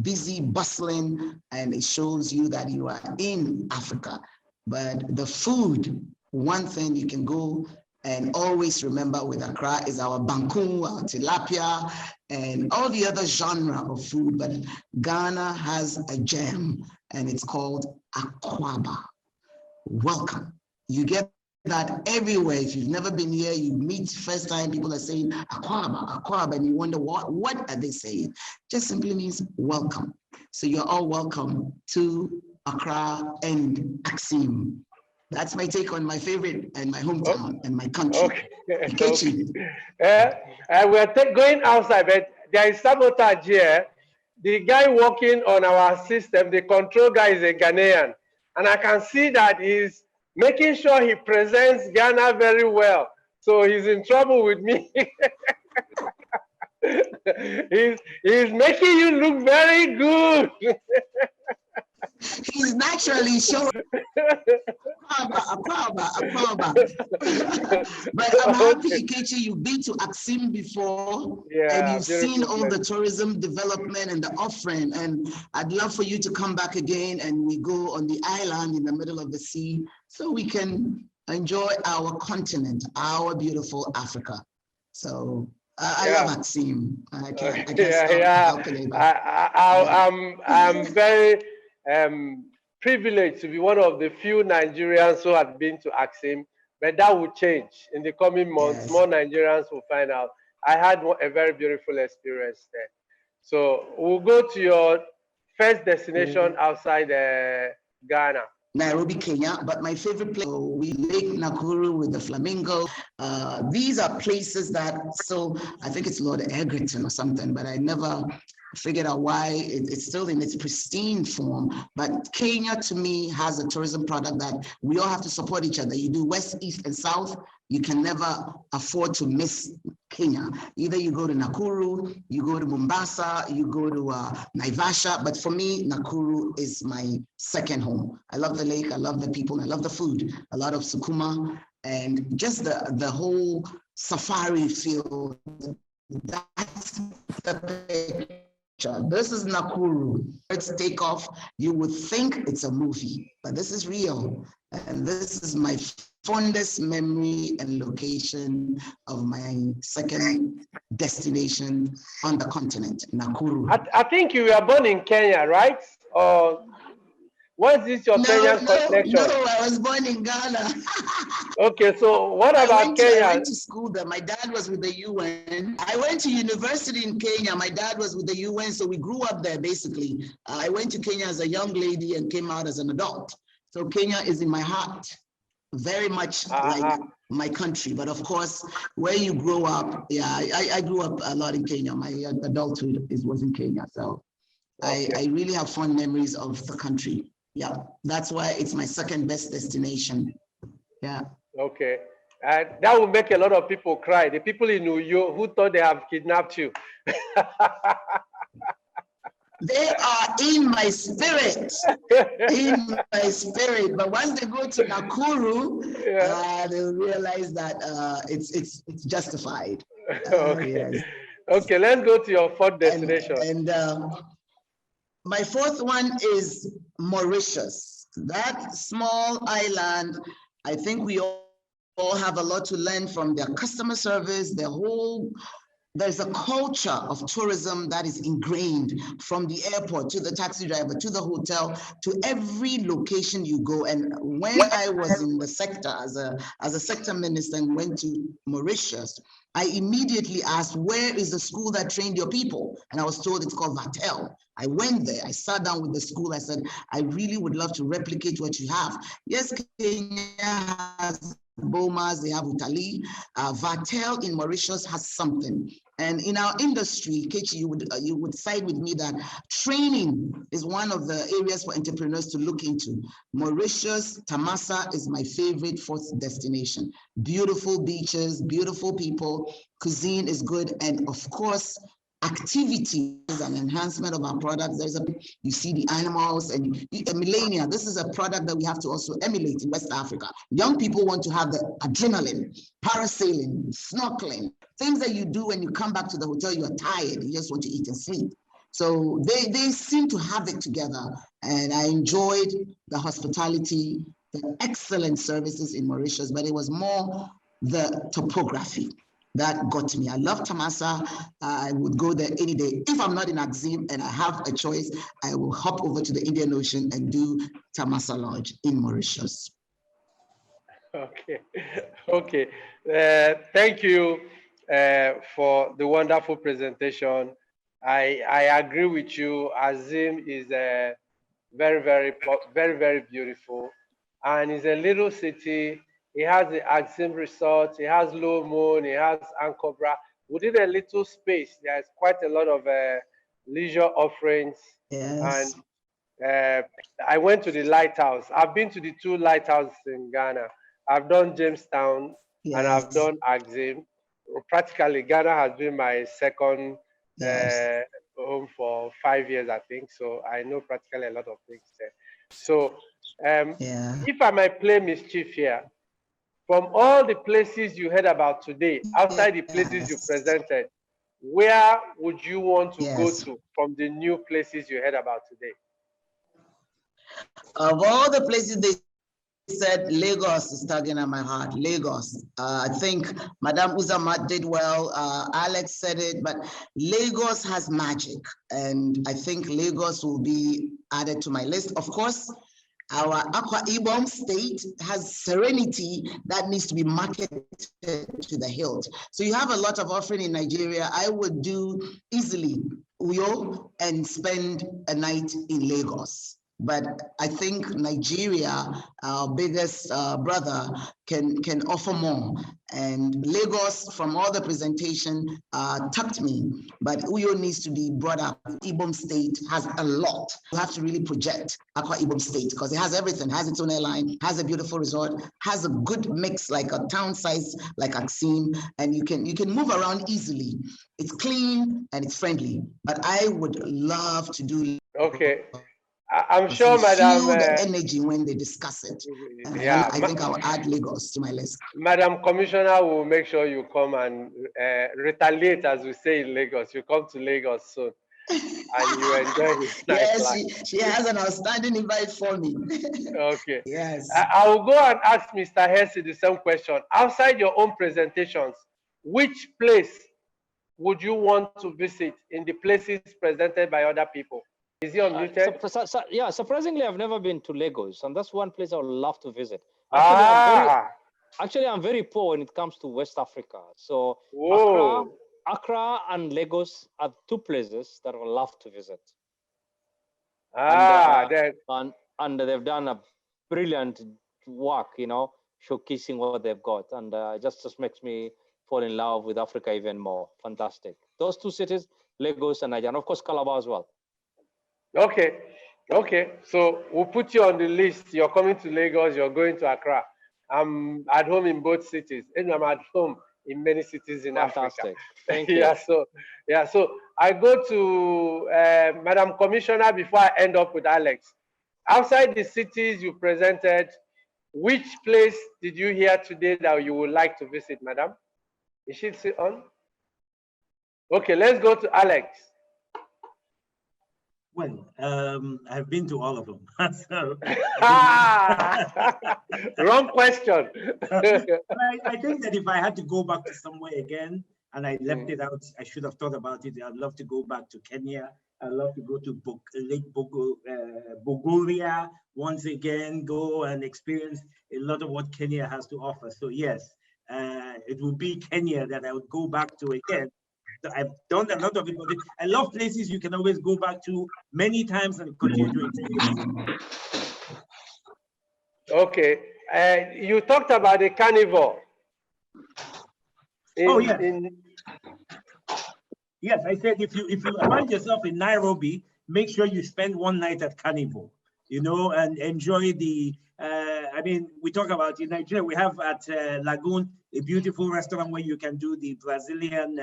Busy, bustling, and it shows you that you are in Africa. But the food, one thing you can go and always remember with Accra is our banku, our tilapia, and all the other genre of food. But Ghana has a gem, and it's called akwaba. Welcome. You get that everywhere. If you've never been here, you meet first time, people are saying akwaba, akwaba, and you wonder what are they saying? Just simply means welcome. So you're all welcome to Accra and Axim. That's my take on my favorite and my hometown and my country. Okay. We're going outside, but there is sabotage here. The guy working on our system, the control guy, is a Ghanaian, and I can see that he's making sure he presents Ghana very well. So he's in trouble with me. he's making you look very good. He's naturally showing Akwaba. But I'm happy, Ikechi, you've been to Axim before, and you've seen all the tourism development and the offering. And I'd love for you to come back again, and we go on the island in the middle of the sea, so we can enjoy our continent, our beautiful Africa. So I love Axim. I can't stop helping it. I'm very privileged to be one of the few Nigerians who have been to Axim, but that will change in the coming months. Yes. More Nigerians will find out. I had a very beautiful experience there. So we'll go to your first destination outside Ghana. Nairobi, Kenya, but my favorite place, we Lake Nakuru with the flamingo. These are places that, so I think it's Lord Egerton or something, but I never figured out why it's still in its pristine form. But Kenya, to me, has a tourism product that we all have to support each other. You do west, east, and south. You can never afford to miss Kenya. Either you go to Nakuru, you go to Mombasa, you go to Naivasha. But for me, Nakuru is my second home. I love the lake, I love the people, I love the food. A lot of sukuma, and just the whole safari feel. That's the picture. This is Nakuru. Let's take off. You would think it's a movie, but this is real. And this is my fondest memory and location of my second destination on the continent, Nakuru. I think you were born in Kenya, right? Or was this your Kenyan connection? No, I was born in Ghana. Okay, so what about Kenya? I went to school there. My dad was with the UN. I went to university in Kenya. My dad was with the UN, so we grew up there, basically. I went to Kenya as a young lady and came out as an adult. So Kenya is in my heart, very much like my country. But of course, where you grow up, I grew up a lot in Kenya. My adulthood was in Kenya. So I really have fond memories of the country. Yeah, that's why it's my second best destination. Yeah. Okay. And that will make a lot of people cry. The people in New York who thought they have kidnapped you. They are in my spirit, But once they go to Nakuru, they'll realize that it's justified. Okay. Yes. Okay, let's go to your fourth destination. And my fourth one is Mauritius. That small island, I think we all have a lot to learn from their customer service, their whole there's a culture of tourism that is ingrained from the airport to the taxi driver to the hotel to every location you go. And when I was in the sector as a sector minister and went to Mauritius, I immediately asked, where is the school that trained your people? And I was told it's called Vatel. I went there, I sat down with the school, I said, I really would love to replicate what you have. Yes, Kenya has Bomas, they have Utali. Vatel in Mauritius has something. And in our industry, Kechi, you would side with me that training is one of the areas for entrepreneurs to look into. Mauritius, Tamasa is my favorite fourth destination. Beautiful beaches, beautiful people, cuisine is good, and of course, activity is an enhancement of our products. You see the animals and millennia. This is a product that we have to also emulate in West Africa. Young people want to have the adrenaline, parasailing, snorkeling, things that you do when you come back to the hotel, you are tired, you just want to eat and sleep. So they seem to have it together. And I enjoyed the hospitality, the excellent services in Mauritius, but it was more the topography that got me. I love Tamasa. I would go there any day. If I'm not in Axim and I have a choice, I will hop over to the Indian Ocean and do Tamasa Lodge in Mauritius. Okay, okay. Thank you for the wonderful presentation. I agree with you. Axim is very, very beautiful, and it's a little city. It has the Axim Resort, it has Low Moon, it has Ankobra. Within a little space, there's quite a lot of leisure offerings. Yes. And I went to the lighthouse. I've been to the 2 lighthouses in Ghana. I've done Jamestown, yes, and I've done Axim. Practically, Ghana has been my second home for 5 years, I think. So I know practically a lot of things there. So if I might play mischief here, from all the places you heard about today, outside the places you presented, where would you want to go to from the new places you heard about today? Of all the places they said, Lagos is tugging at my heart. Lagos. I think Madame Uzamat did well. Alex said it, but Lagos has magic. And I think Lagos will be added to my list. Of course, our Akwa Ibom state has serenity that needs to be marketed to the hilt. So you have a lot of offering in Nigeria. I would do easily Uyo and spend a night in Lagos. But I think Nigeria, our biggest brother, can offer more. And Lagos, from all the presentation, tucked me. But Uyo needs to be brought up. Ibom State has a lot. You have to really project Akwa Ibom State because it has everything. Has its own airline, has a beautiful resort, has a good mix, like a town size like Axim, and you can move around easily. It's clean and it's friendly. But I would love to do. Okay. I'm sure, Madam. Feel the energy when they discuss it. Yeah, I think I'll add Lagos to my list. Madam Commissioner will make sure you come and retaliate, as we say in Lagos. You come to Lagos soon, and you enjoy this nice life. Yes, she has an outstanding invite for me. Okay. Yes. I will go and ask Mr. Hersi the same question. Outside your own presentations, which place would you want to visit in the places presented by other people? Is he unmuted? Yeah, surprisingly, I've never been to Lagos, and that's one place I would love to visit. Actually, I'm very poor when it comes to West Africa. So Accra and Lagos are 2 places that I would love to visit. And they've done a brilliant work, you know, showcasing what they've got, and it just makes me fall in love with Africa even more. Fantastic. Those 2 cities, Lagos and Nigeria, and of course Calabar as well. Okay, okay. So we'll put you on the list. You're coming to Lagos, you're going to Accra. I'm at home in both cities, and I'm at home in many cities in Africa. Thank you. So I go to Madam Commissioner before I end up with Alex. Outside the cities you presented, which place did you hear today that you would like to visit, Madam? Is she still on? Okay, let's go to Alex. Well, I've been to all of them. So, wrong question. I think that if I had to go back to somewhere again, and I left it out. I should have thought about it. I'd love to go back to Kenya. I'd love to go to Lake Bogoria once again, go and experience a lot of what Kenya has to offer. So yes, it would be Kenya that I would go back to again. I've done a lot of it, but I love places you can always go back to many times and continue to experience. Okay, you talked about the carnival. Yes, I said if you find yourself in Nairobi, make sure you spend one night at Carnival, you know, and enjoy the. I mean, we talk about in Nigeria, we have at Lagoon a beautiful restaurant where you can do the Brazilian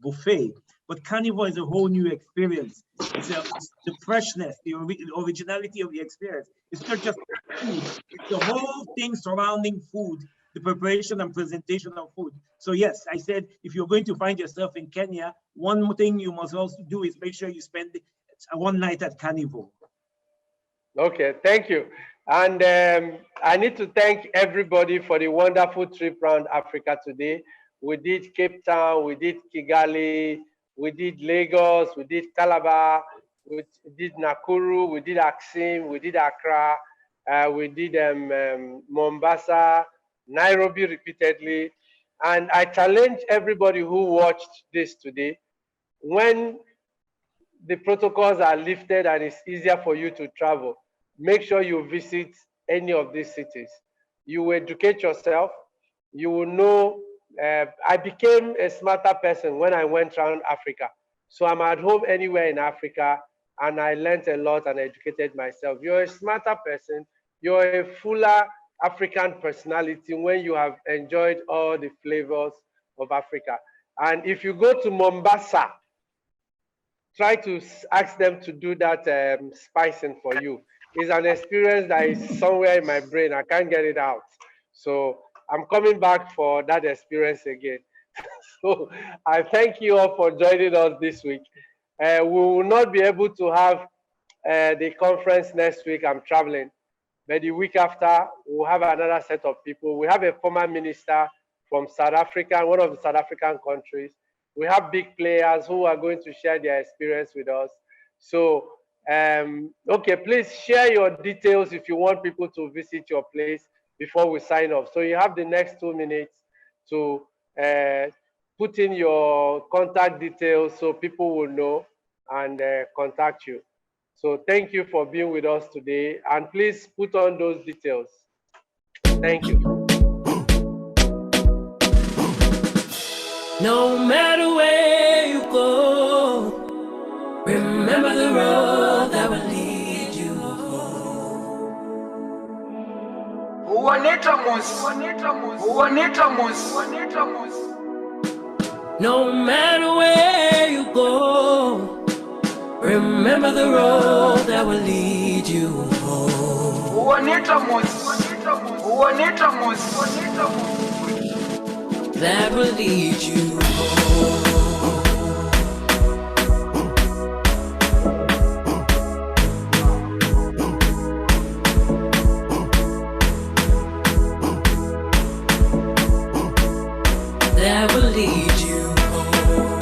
buffet. But Carnival is a whole new experience. It's the freshness, the originality of the experience. It's not just food; it's the whole thing surrounding food, the preparation and presentation of food. So yes, I said, if you're going to find yourself in Kenya, one thing you must also do is make sure you spend one night at Carnival. Okay, thank you. And I need to thank everybody for the wonderful trip around Africa today. We did Cape Town, we did Kigali, we did Lagos, we did Calabar, we did Nakuru, we did Axim, we did Accra, we did Mombasa, Nairobi repeatedly. And I challenge everybody who watched this today, when the protocols are lifted and it's easier for you to travel, make sure you visit any of these cities. You will educate yourself. You will know. I became a smarter person when I went around Africa. So I'm at home anywhere in Africa, and I learned a lot and educated myself. You're a smarter person. You're a fuller African personality when you have enjoyed all the flavors of Africa. And if you go to Mombasa, try to ask them to do that spicing for you. It's an experience that is somewhere in my brain. I can't get it out. So I'm coming back for that experience again. So I thank you all for joining us this week. We will not be able to have the conference next week. I'm traveling. But the week after, we'll have another set of people. We have a former minister from South Africa, one of the South African countries. We have big players who are going to share their experience with us. So, okay, please share your details if you want people to visit your place before we sign off. So you have the next 2 minutes to put in your contact details so people will know and contact you. So thank you for being with us today, and please put on those details. Thank you. No matter where you go, remember the road that will lead you home. No matter where you go, remember the road that will lead you home. That will lead you home. That will lead you home.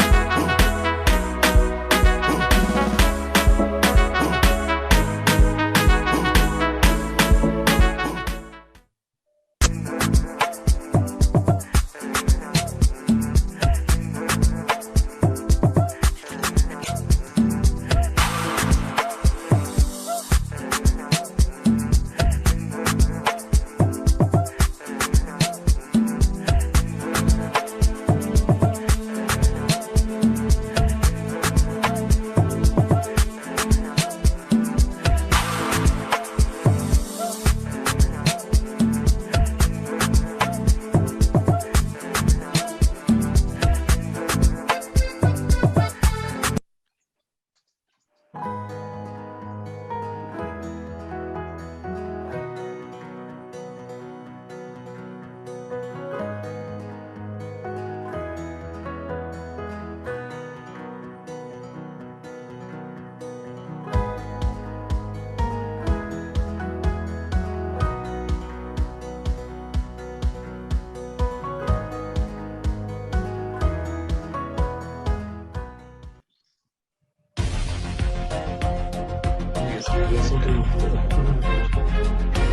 Yes, we are something of